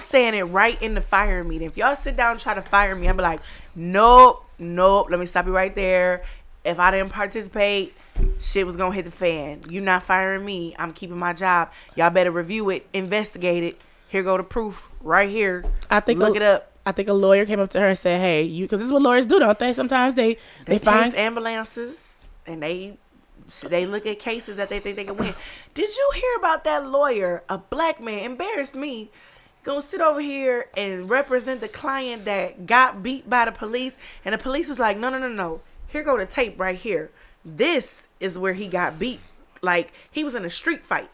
saying it right in the fire meeting. If y'all sit down and try to fire me, I'd be like, nope, let me stop you right there. If I didn't participate, shit was going to hit the fan. You not firing me. I'm keeping my job. Y'all better review it, investigate it. Here go the proof right here. Look it up. I think a lawyer came up to her and said, hey, because this is what lawyers do, don't they? Sometimes they find ambulances, and they look at cases that they think they can win. Did you hear about that lawyer, a black man, embarrassed me, gonna sit over here and represent the client that got beat by the police, and the police was like, no. Here go the tape right here. This is where he got beat. Like, he was in a street fight.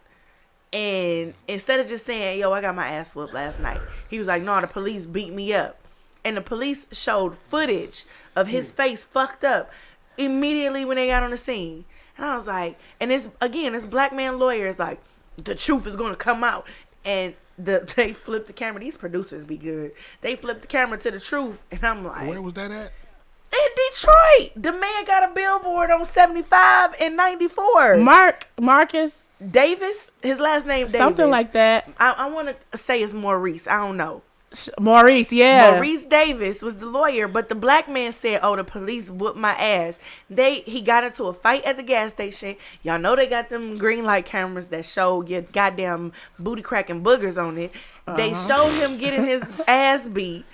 And instead of just saying, yo, I got my ass whooped last night, he was like, no, the police beat me up. And the police showed footage of his face fucked up immediately when they got on the scene. And I was like, and this black man lawyer is like, the truth is going to come out. And they flipped the camera. These producers be good. They flipped the camera to the truth. And I'm like, where was that at? In Detroit. The man got a billboard on 75 and 94. Marcus Davis, his last name Davis. Something like that. I want to say it's Maurice. I don't know. Maurice, yeah. Maurice Davis was the lawyer, but the black man said, oh, the police whooped my ass. He got into a fight at the gas station. Y'all know they got them green light cameras that show your goddamn booty cracking boogers on it. They showed him getting his ass beat,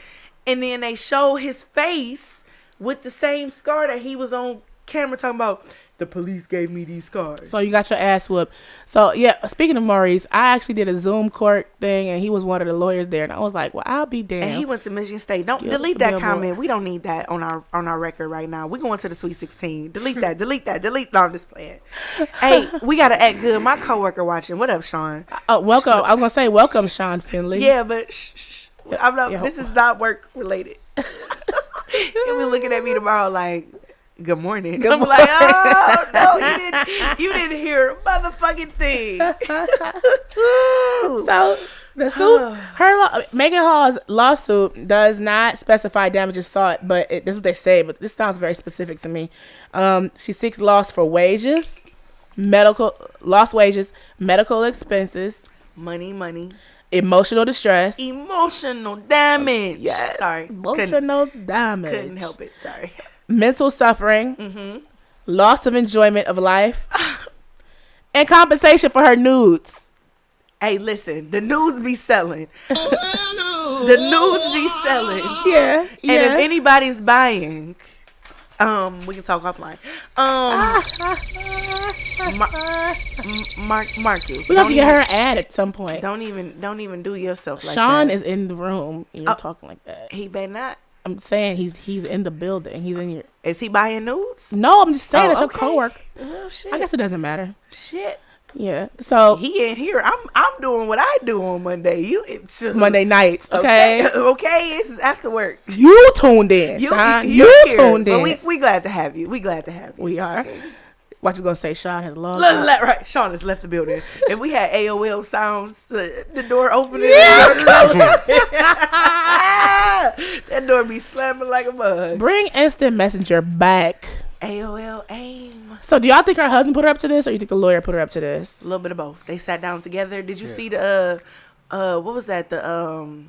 and then they showed his face with the same scar that he was on camera talking about. The police gave me these scars. So you got your ass whooped. So yeah, speaking of Maurice, I actually did a Zoom court thing, and he was one of the lawyers there, and I was like, well, I'll be damned. And he went to Michigan State. Don't delete that comment. We don't need that on our record right now. We're going to the Sweet 16. Delete that. No, I'm just playing. Hey, we gotta act good. My coworker watching. What up, Sean? Welcome. I was gonna say welcome, Sean Finley. Yeah, but shh. I'm not. This is not work related. He'll be looking at me tomorrow like, good morning. I'm like, oh no, you didn't hear a motherfucking thing. So the suit, Megan Hall's lawsuit does not specify damages sought, but this is what they say. But this sounds very specific to me. She seeks lost wages, medical expenses, money, emotional distress, emotional damage. Yes, sorry, emotional damage. Couldn't help it. Sorry. Mental suffering, loss of enjoyment of life, and compensation for her nudes. Hey, listen, the nudes be selling. The nudes be selling. Yeah. And if anybody's buying, we can talk offline. Marcus. We have to get her an ad at some point. Don't even do yourself like Sean that. is in the room. You're talking like that. He better not. I'm saying he's in the building. He's in your. Is he buying nudes? No, I'm just saying it's your okay. coworker. Well, shit. I guess it doesn't matter. Shit. Yeah. So he ain't here. I'm doing what I do on Monday. Monday nights. Okay. Okay. It's after work. You tuned in, Sean. You tuned in. But we glad to have you. We are. What you gonna say? Sean has logged. Right. Sean has left the building. If we had AOL sounds, the door opening. Yeah. That door be slamming like a mug. Bring instant messenger back. AOL AIM. So do y'all think her husband put her up to this, or you think the lawyer put her up to this? A little bit of both. They sat down together. Did you see the what was that? The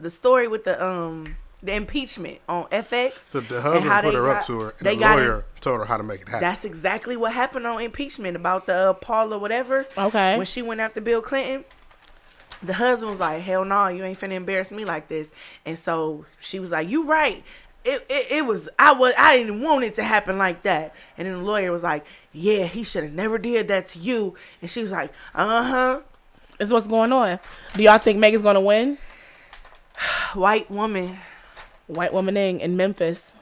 story with the impeachment on FX. The husband put her up to her, and the lawyer told her how to make it happen. That's exactly what happened on impeachment about the Paula whatever. Okay. When she went after Bill Clinton, the husband was like, "Hell no, you ain't finna embarrass me like this." And so she was like, "You right. It was I didn't want it to happen like that." And then the lawyer was like, "Yeah, he should have never did that to you." And she was like, This is what's going on. Do y'all think Megan's gonna win? White woman in Memphis.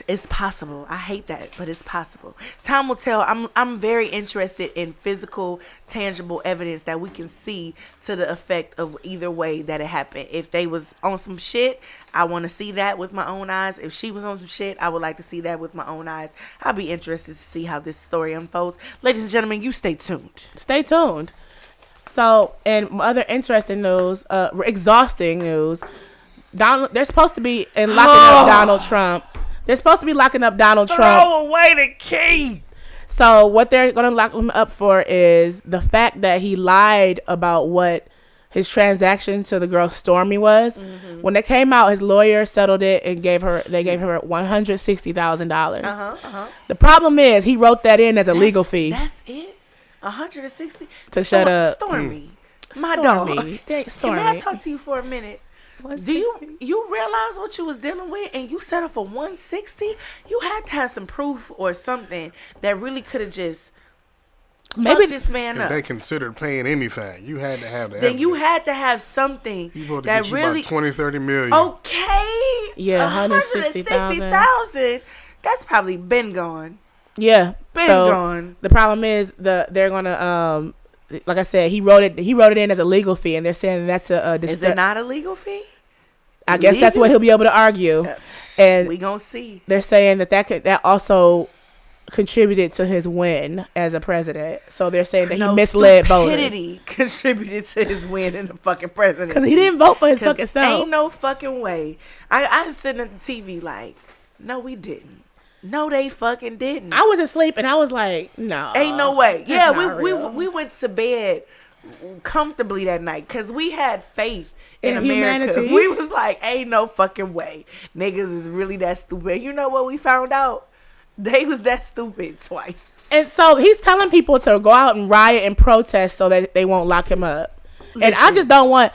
It's possible. I hate that, but it's possible. Time will tell. I'm very interested in physical, tangible evidence that we can see to the effect of either way that it happened. If they was on some shit, I want to see that with my own eyes. If she was on some shit, I would like to see that with my own eyes. I'll be interested to see how this story unfolds. Ladies and gentlemen, you stay tuned. Stay tuned. So, in other interesting news, exhausting news, they're supposed to be locking up Donald Trump. They're supposed to be locking up Donald Trump. Throw away the key. So what they're going to lock him up for is the fact that he lied about what his transaction to the girl Stormy was. Mm-hmm. When it came out, his lawyer settled it and gave her $160,000. The problem is he wrote that in as a legal fee. That's it. 160 to shut up. Stormy, my dog. Stormy. Can I talk to you for a minute? Do you realize what you was dealing with, and you settled for 160? You had to have some proof or something that really could have just Maybe this man if up. they considered paying anything, you had to have that. Then you had to have something you supposed to that get you really about 20, 30 million. okay. Yeah, 160,000. That's probably been gone. Yeah, Been so gone. the problem is they're gonna like I said, he wrote it in as a legal fee, and they're saying that's Is it not a legal fee? I guess that's what he'll be able to argue, and we gonna see. They're saying that also contributed to his win as a president. So they're saying that he misled voters. Contributed to his win in the fucking presidency. Because he didn't vote for his fucking self. Ain't no fucking way. I was sitting at the TV like, no, we didn't. No, they fucking didn't. I was asleep and I was like, no. Ain't no way. Yeah, we went to bed comfortably that night because we had faith in America. Humanity. We was like, ain't no fucking way. Niggas is really that stupid. You know what we found out? They was that stupid twice. And so he's telling people to go out and riot and protest so that they won't lock him up. Listen. And I don't want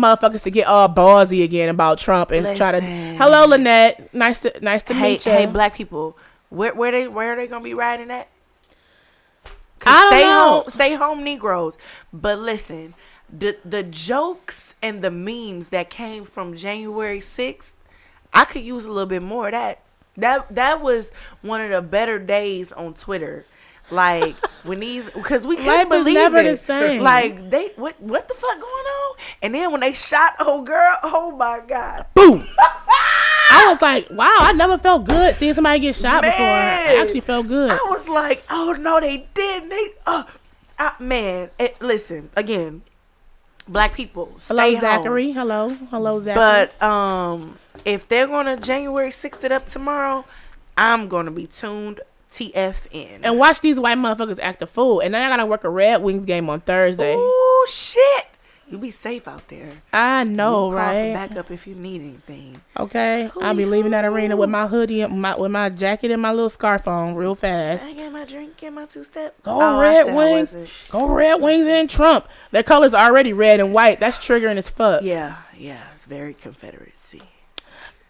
motherfuckers to get all ballsy again about Trump and try to. Hello, Lynette. Nice to meet you. Hey, black people, where are they gonna be riding at? I don't know. Stay home, Negroes. But listen, the jokes and the memes that came from January 6th, I could use a little bit more of that. That was one of the better days on Twitter. Like when because we couldn't believe never it. The same. Like what the fuck going on? And then when they shot old girl, oh my god, boom! I was like, wow, I never felt good seeing somebody get shot before. I actually felt good. I was like, oh no, they didn't. Listen again, black people. Stay Hello, Zachary. Home. Hello, Zachary. But if they're gonna January 6th it up tomorrow, I'm gonna be tuned TFN and watch these white motherfuckers act a fool. And then I gotta work a Red Wings game on Thursday. Oh shit! You be safe out there. I know, right? Back up if you need anything. Okay, I'll be leaving that arena with my hoodie, with my jacket and my little scarf on, real fast. I get my drink, get my 2-step. Go Red Wings! Go Red Wings and Trump. Their colors are already red and white. That's triggering as fuck. Yeah, it's very Confederacy.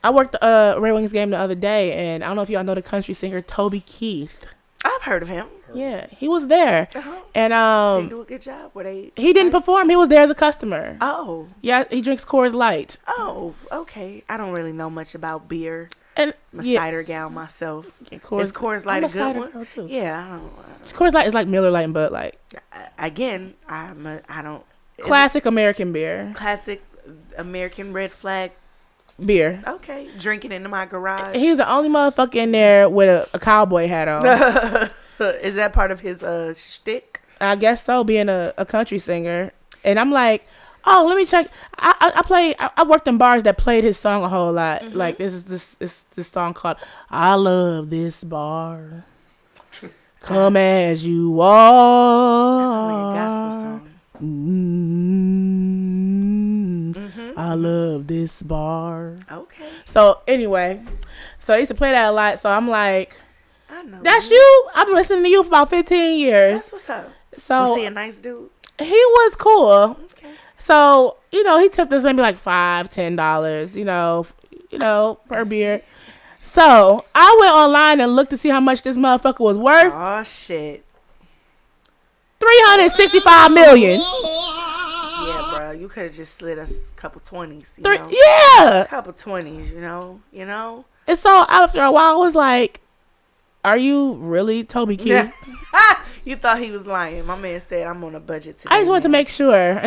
I worked a Red Wings game the other day, and I don't know if y'all know the country singer Toby Keith. I've heard of him. Yeah, he was there, and they do a good job. He didn't perform. He was there as a customer. Oh, yeah, he drinks Coors Light. Oh, okay. I don't really know much about beer. And I'm a cider gal myself. Is Coors Light a good one? Too. Yeah, I don't. Coors Light is like Miller Lite and Bud Light. Again, I don't. Classic American beer. Classic American red flag. Beer. Okay. Drinking into my garage. He's the only motherfucker in there with a cowboy hat on. Is that part of his shtick? I guess so, being a country singer. And I'm like, oh, let me check. I worked in bars that played his song a whole lot. Mm-hmm. Like this song called I Love This Bar. Come as you are. That's only a gospel song. I love this bar. Okay. So anyway, I used to play that a lot. So I'm like, I know. That's you? I'm listening to you for about 15 years. That's what's up. So was he a nice dude? He was cool. Okay. So, he tipped us maybe like $5-10, per beer. So I went online and looked to see how much this motherfucker was worth. Oh shit. $365 million. Yeah, bro. You could have just slid us a couple 20s. Yeah. A couple 20s. You know. And so after a while, I was like, "Are you really Toby Keith?" You thought he was lying. My man said, "I'm on a budget today." I just wanted to make sure.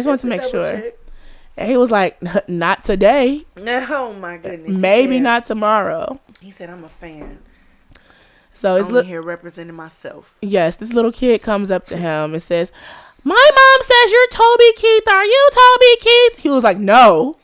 And he was like, "Not today." Oh my goodness. Maybe not tomorrow. He said, "I'm a fan." So it's only here representing myself. Yes, this little kid comes up to him and says, "My mom says you're Toby Keith. Are you Toby Keith?" He was like, "No."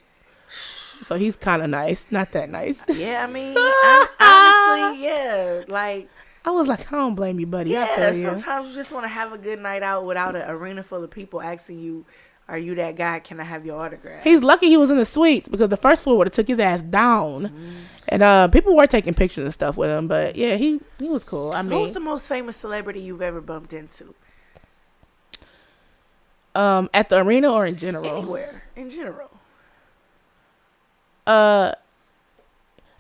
So he's kind of nice, not that nice. Yeah, I mean, honestly, yeah, like. I was like, I don't blame you, buddy. Yeah, sometimes you just want to have a good night out without an arena full of people asking you, "Are you that guy? Can I have your autograph?" He's lucky he was in the suites because the first floor would have took his ass down. Mm-hmm. And people were taking pictures and stuff with him. But yeah, he was cool. I mean, who's the most famous celebrity you've ever bumped into? At the arena or in general? Anywhere. In general. I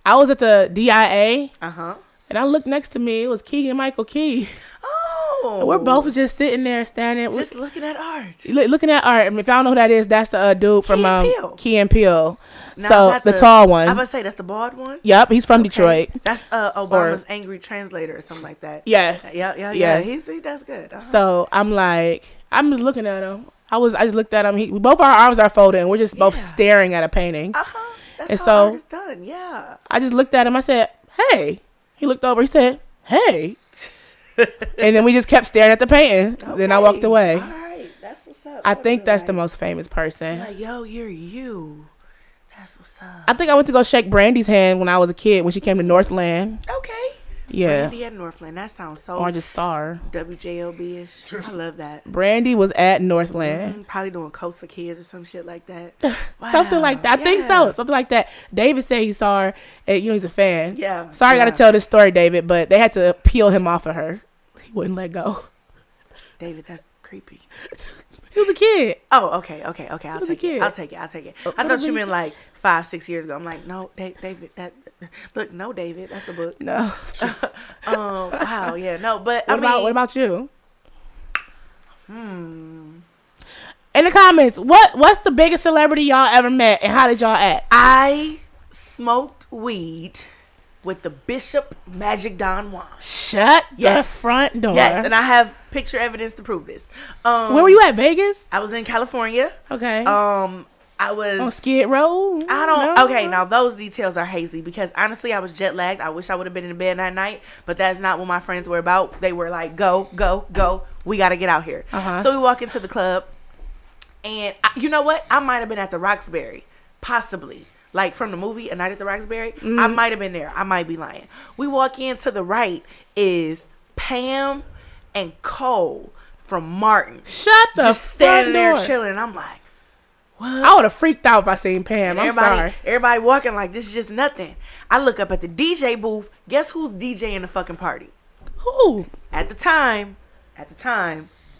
was at the DIA. Uh-huh. And I looked next to me. It was Keegan-Michael Key. Oh, Oh. We're both just sitting there standing. Just looking at art. Looking at art. I mean, if y'all don't know who that is, that's the dude from Key and Peele. Now, so the tall one. I'm gonna say that's the bald one. Yep, he's from Detroit. That's Obama's angry translator or something like that. Yes. Yeah. He does good. Uh-huh. So I'm just looking at him. I just looked at him. Both our arms are folded, and we're just both staring at a painting. That's how art is done. Yeah. I just looked at him. I said, "Hey." He looked over. He said, "Hey." And then we just kept staring at the painting. Okay. Then I walked away. All right, that's what's up. I think that's the most famous person. Like, yo, you're you. That's what's up. I think I went to go shake Brandy's hand when I was a kid when she came to Northland. Okay. Yeah. Brandy at Northland. That sounds so. Or I just saw her. WJLB-ish. I love that. Brandy was at Northland. Probably doing Coast for Kids or some shit like that. Wow. Something like that. I think so. Something like that. David said he saw her. And, he's a fan. Yeah. Sorry I got to tell this story, David, but they had to peel him off of her. He wouldn't let go. David, that's creepy. He was a kid. Oh, okay. I'll take it. I thought you meant like 5-6 years ago. I'm like, no, David, no, David, that's a book. No. Wow, yeah, no, but what about you? In the comments, what's the biggest celebrity y'all ever met, and how did y'all act? I smoked weed with the Bishop Magic Don Juan. Shut the front door. Yes, and I have picture evidence to prove this. Where were you at? Vegas? I was in California. Okay. I was on Skid Row. Okay, now those details are hazy because honestly I was jet lagged. I wish I would have been in bed that night, but that's not what my friends were about. They were like, go, we got to get out here. So we walk into the club, and you know what? I might have been at the Roxbury, possibly. Like from the movie A Night at the Roxbury. I might have been there. I might be lying. We walk in, to the right is Pam and Cole from Martin. Shut the just standing there chilling. And I'm like, what? I would have freaked out if I seen Pam. I'm sorry. Everybody walking like this is just nothing. I look up at the DJ booth. Guess who's DJing the fucking party? Who? At the time,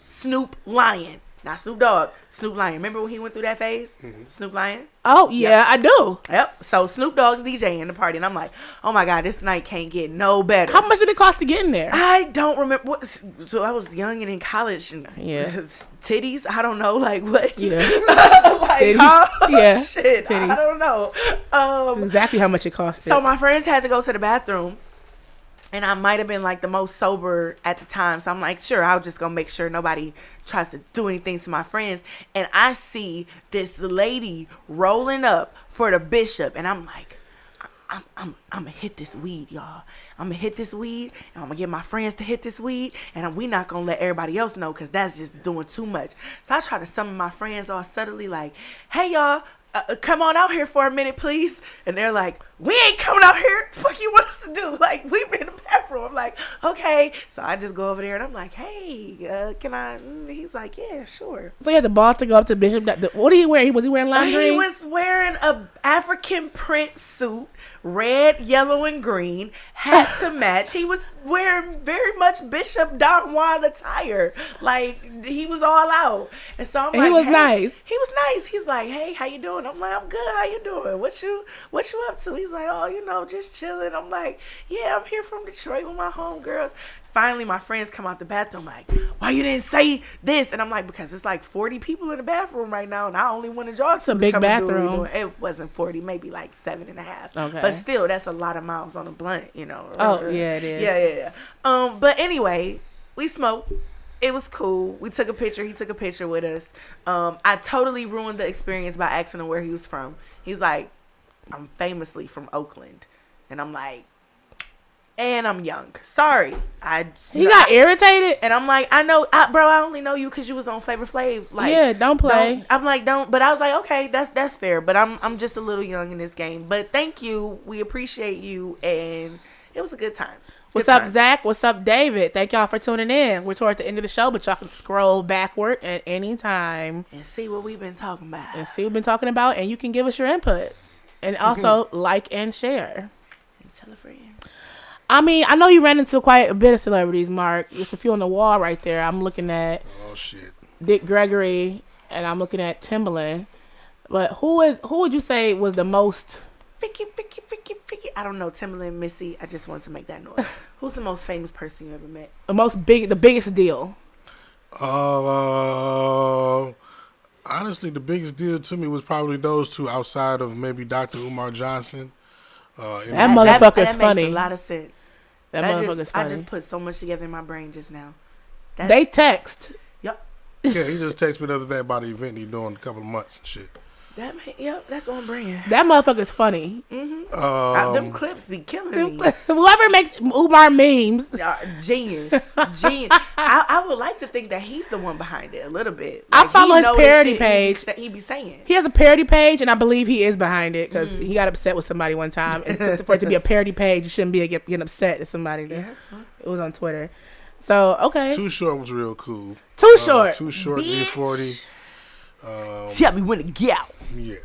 Snoop Lion. Not Snoop Dogg. Snoop Lion. Remember when he went through that phase? Snoop Lion? Oh, yeah, I do. Yep. So Snoop Dogg's DJing the party. And I'm like, oh my God, this night can't get no better. How much did it cost to get in there? I don't remember. So I was young and in college. And titties? I don't know. Like what? Yeah. Like, titties. Yeah. Shit. Titties. I don't know. Exactly how much it cost. So my friends had to go to the bathroom. And I might have been like the most sober at the time. So I'm like, sure, I'll just go make sure nobody tries to do anything to my friends. And I see this lady rolling up for the Bishop. And I'm like, I'm going to hit this weed, y'all. I'm going to hit this weed. And I'm going to get my friends to hit this weed. And we not going to let everybody else know because that's just doing too much. So I try to summon my friends all subtly like, hey, y'all. Come on out here for a minute, please. And they're like, we ain't coming out here. What the fuck you want us to do? Like, we were in the bathroom. I'm like, okay. So I just go over there and I'm like, hey, can I? He's like, yeah, sure. So you had the boss to go up to Bishop. What did he wear? Was he wearing lingerie? He was wearing a African print suit, red, yellow, and green, hat to match. He was wearing very much Bishop Don Juan attire. Like, he was all out. And so I'm like, he was nice. He was nice. He's like, hey, how you doing? I'm like, I'm good. How you doing? What you up to? He's like, oh, just chilling. I'm like, yeah, I'm here from Detroit with my homegirls. Finally, my friends come out the bathroom like, why you didn't say this? And I'm like, because it's like 40 people in the bathroom right now, and I only wanted y'all to. It's a big bathroom. It wasn't 40, maybe like 7.5. Okay. But still, that's a lot of miles on a blunt, you know. Oh, yeah, it is. Yeah. But anyway, we smoked. It was cool. We took a picture. He took a picture with us. I totally ruined the experience by asking him where he was from. He's like, I'm famously from Oakland. And I'm like, and I'm young. Sorry. He got irritated? And I'm like, I know, bro, I only know you because you was on Flavor Flav. Like, yeah, don't play. I'm like, don't. But I was like, okay, that's fair. But I'm just a little young in this game. But thank you. We appreciate you. And it was a good time. What's up, Zach? What's up, David? Thank y'all for tuning in. We're toward the end of the show, but y'all can scroll backward at any time. And see what we've been talking about. And you can give us your input. And also like and share. And tell a friend. I mean, I know you ran into quite a bit of celebrities, Mark. There's a few on the wall right there. I'm looking at Dick Gregory, and I'm looking at Timbaland. But who would you say was the most... Ficky. I don't know, Timbaland, Missy. I just wanted to make that noise. Who's the most famous person you ever met? The biggest deal. Honestly, the biggest deal to me was probably those two outside of maybe Dr. Umar Johnson. That motherfucker's that funny. Makes a lot of sense. That motherfucker's funny. I just put so much together in my brain just now. They text. Yep. Yeah, he just texted me the other day about the event he doing a couple of months and shit. That's on brand. That motherfucker's funny. Mm-hmm. Them clips be killing me. Whoever makes Umar memes. Genius. I would like to think that he's the one behind it a little bit. I follow his parody page. He be saying. He has a parody page, and I believe he is behind it because he got upset with somebody one time. And for it to be a parody page, you shouldn't be getting upset at somebody. Yeah. It was on Twitter. So, okay. Too Short was real cool. Too Short. Too Short, E40. Tell me when to get out. Yeah.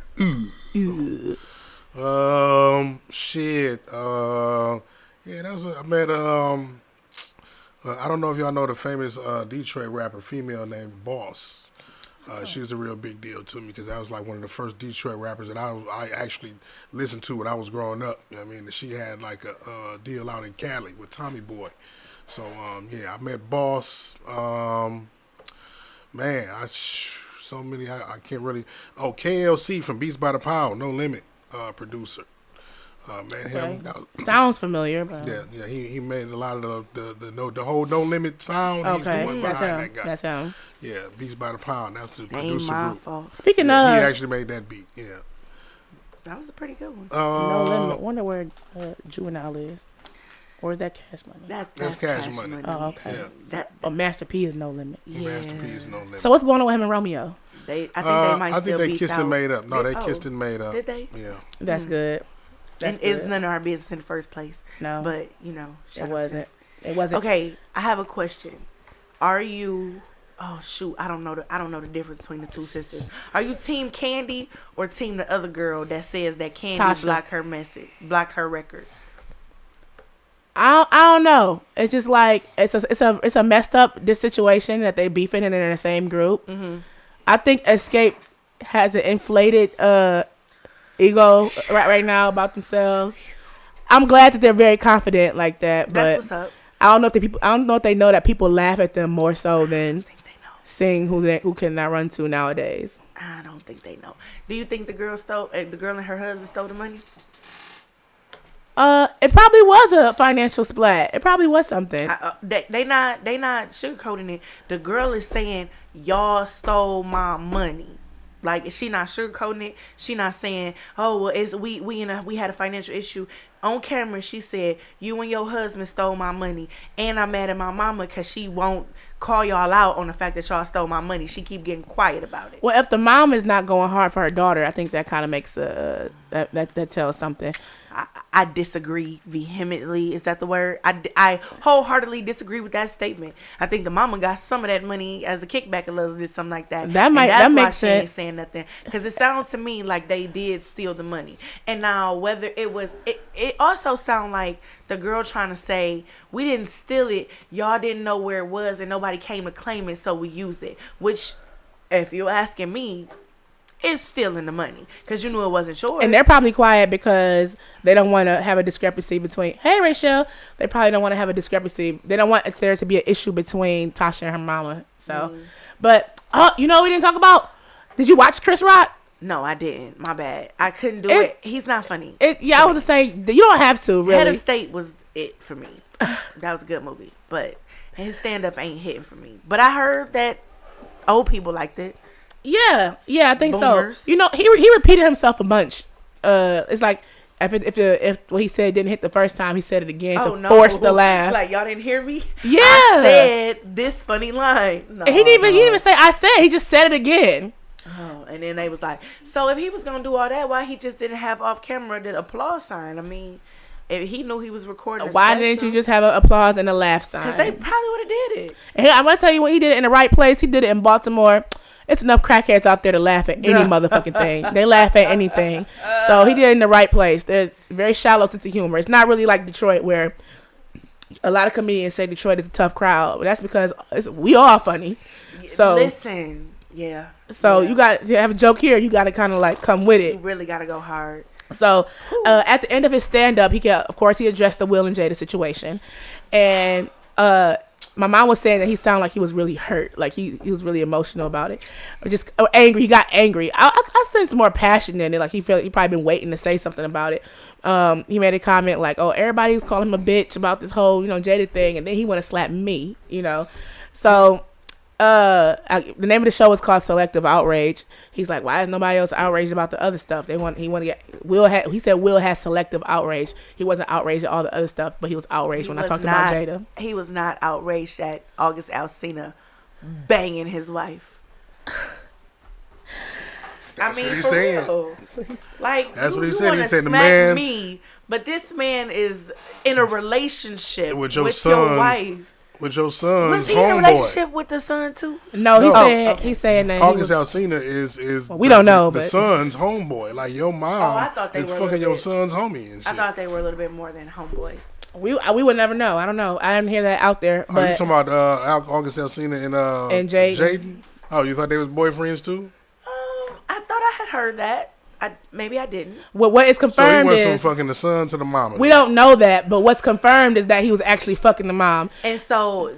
Shit. Yeah, that was. I met. I don't know if y'all know the famous Detroit rapper, female named Boss. She was a real big deal to me because that was like one of the first Detroit rappers that I actually listened to when I was growing up. You know what I mean, she had like a deal out in Cali with Tommy Boy. So yeah, I met Boss. Man, so many I can't really. Oh, KLC from Beats by the Pound, No Limit producer. Man, him sounds familiar. But... Yeah. He made a lot of the whole No Limit sound. Okay, He's the one behind that guy. That's him. Yeah, Beats by the Pound. That's the Ain't producer my group. fault. Speaking of, he actually made that beat. Yeah, that was a pretty good one. No Limit. Wonder where Juvenile is. Or is that Cash Money? That's Cash Money. Oh, okay. Yeah. Master P is No Limit. Yeah. Master P is No Limit. So what's going on with him and Romeo? I think they kissed and made up. No, they kissed and made up. Did they? Yeah. That's good. And it's none of our business in the first place. No. But, it wasn't. It wasn't. Okay, I have a question. Are you... Oh, shoot. I don't know the difference between the two sisters. Are you team Candy or team the other girl that says that Candy blocked her record? I don't know. It's just like it's a messed up this situation that they beefing and they're in the same group. Mm-hmm. I think Escape has an inflated ego right now about themselves. I'm glad that they're very confident like that. That's but what's up. I don't know if they know that people laugh at them more so than seeing who can I run to nowadays. I don't think they know. Do you think the girl and her husband stole the money? It probably was a financial splat. It probably was something. They not sugarcoating it. The girl is saying y'all stole my money. Like she not sugarcoating it. She not saying, oh well, we had a financial issue. On camera, she said you and your husband stole my money, and I'm mad at my mama because she won't call y'all out on the fact that y'all stole my money. She keep getting quiet about it. Well, if the mom is not going hard for her daughter, I think that kind of makes that tells something. I disagree vehemently. Is that the word? I wholeheartedly disagree with that statement. I think the mama got some of that money as a kickback, a little bit, something like that. That makes sense. She ain't saying nothing because it sounds to me like they did steal the money. And now whether it also sound like the girl trying to say we didn't steal it, y'all didn't know where it was, and nobody came to claim it, so we used it. Which, if you're asking me, is stealing the money because you knew it wasn't yours. And they're probably quiet because they don't want to have a discrepancy between, hey, Rachel, they probably don't want to have a discrepancy. They don't want there to be an issue between Tasha and her mama. So, but, we didn't talk about, did you watch Chris Rock? No, I didn't. My bad. I couldn't do it. He's not funny. I was going to say, you don't have to, really. Head of State was it for me. That was a good movie. But his stand-up ain't hitting for me. But I heard that old people liked it. Yeah, I think Boomers. So. He repeated himself a bunch. It's like if what he said didn't hit the first time, he said it again to force the laugh. Like y'all didn't hear me? Yeah, I said this funny line. No, he didn't even say I said. He just said it again. Oh, and then they was like, so if he was gonna do all that, why he just didn't have off camera the applause sign? I mean, if he knew he was recording. Why didn't you just have an applause and a laugh sign? Because they probably would have did it. And I'm gonna tell you, when he did it in the right place, he did it in Baltimore. It's enough crackheads out there to laugh at any motherfucking thing. They laugh at anything. So he did it in the right place. There's very shallow sense of humor. It's not really like Detroit where a lot of comedians say Detroit is a tough crowd. But that's because we all funny. So listen, yeah. So you got to have a joke here. You got to kind of like come with it. You really got to go hard. So at the end of his stand-up, he addressed the Will and Jada situation. And my mom was saying that he sounded like he was really hurt. Like he was really emotional about it. Or just angry. He got angry. I sense more passion in it. Like he probably been waiting to say something about it. He made a comment like, oh, everybody was calling him a bitch about this whole, Jada thing. And then he want to slap me, So the name of the show is called Selective Outrage. He's like, why is nobody else outraged about the other stuff? He want to get he said Will has selective outrage. He wasn't outraged at all the other stuff, but he was outraged when I talked about Jada. He was not outraged at August Alsina banging his wife. That's what he's saying. Real. Like, that's what he you said. He said the smack man, me, but this man is in a relationship with your wife. With your son's was he in a relationship with the son too? No, he's saying that August Alsina is we don't know the son's homeboy. Like your mom I thought they is were fucking your son's homie and shit. I thought they were a little bit more than homeboys. We would never know. I don't know. I didn't hear that out there. But you talking about August Alsina and Jaden? Oh, you thought they was boyfriends too? I thought I had heard that. Maybe I didn't. Well, what is confirmed so he went from fucking the son to the mama. We don't know that, but what's confirmed is that he was actually fucking the mom. And so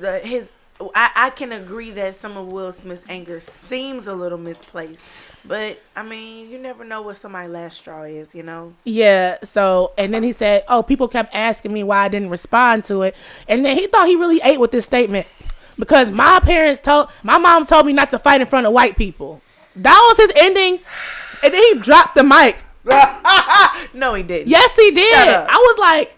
I can agree that some of Will Smith's anger seems a little misplaced. But, I mean, you never know what somebody's last straw is, Yeah, so, and then he said, people kept asking me why I didn't respond to it. And then he thought he really ate with this statement. Because my mom told me not to fight in front of white people. That was his ending. And then he dropped the mic. No, he didn't. Yes, he did. Shut up. I was like,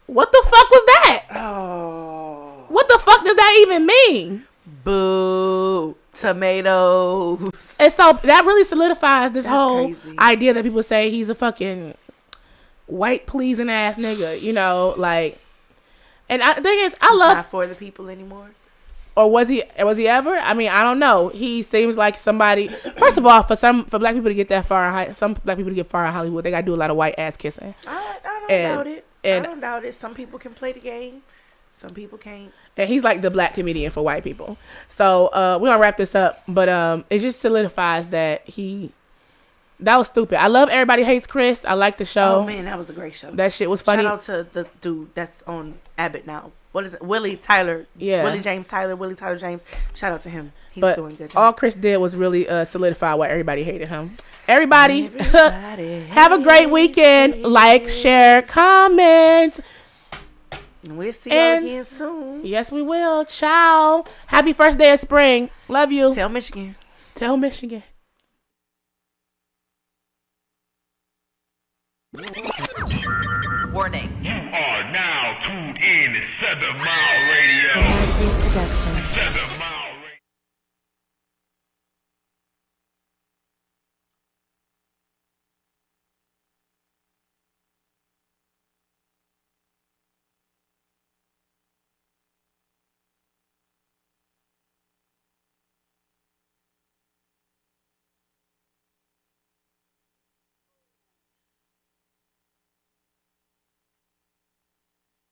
what the fuck was that? Oh. What the fuck does that even mean? Boo. Tomatoes. And so that really solidifies this whole crazy idea that people say he's a fucking white pleasing ass nigga, like. And the thing is, He's not for the people anymore. Or was he ever? I mean, I don't know. He seems like somebody. First of all, for black people to get that far, some black people to get far in Hollywood, they gotta do a lot of white ass kissing. I don't doubt it. I don't doubt it. Some people can play the game. Some people can't. And he's like the black comedian for white people. So we're gonna wrap this up, but it just solidifies that that was stupid. I love Everybody Hates Chris. I like the show. Oh man, that was a great show. That shit was funny. Shout out to the dude that's on Abbott now. What is it? Willie Tyler. Yeah. Willie Tyler James. Shout out to him. He's doing good. All Chris did was really solidify why everybody hated him. Everybody have a great weekend. Like, share, comment. We'll see you again soon. Yes, we will. Ciao. Happy first day of spring. Love you. Tell Michigan. Tell Michigan. Warning. You are now tuned in to 7 Mile Radio. 7 Mile.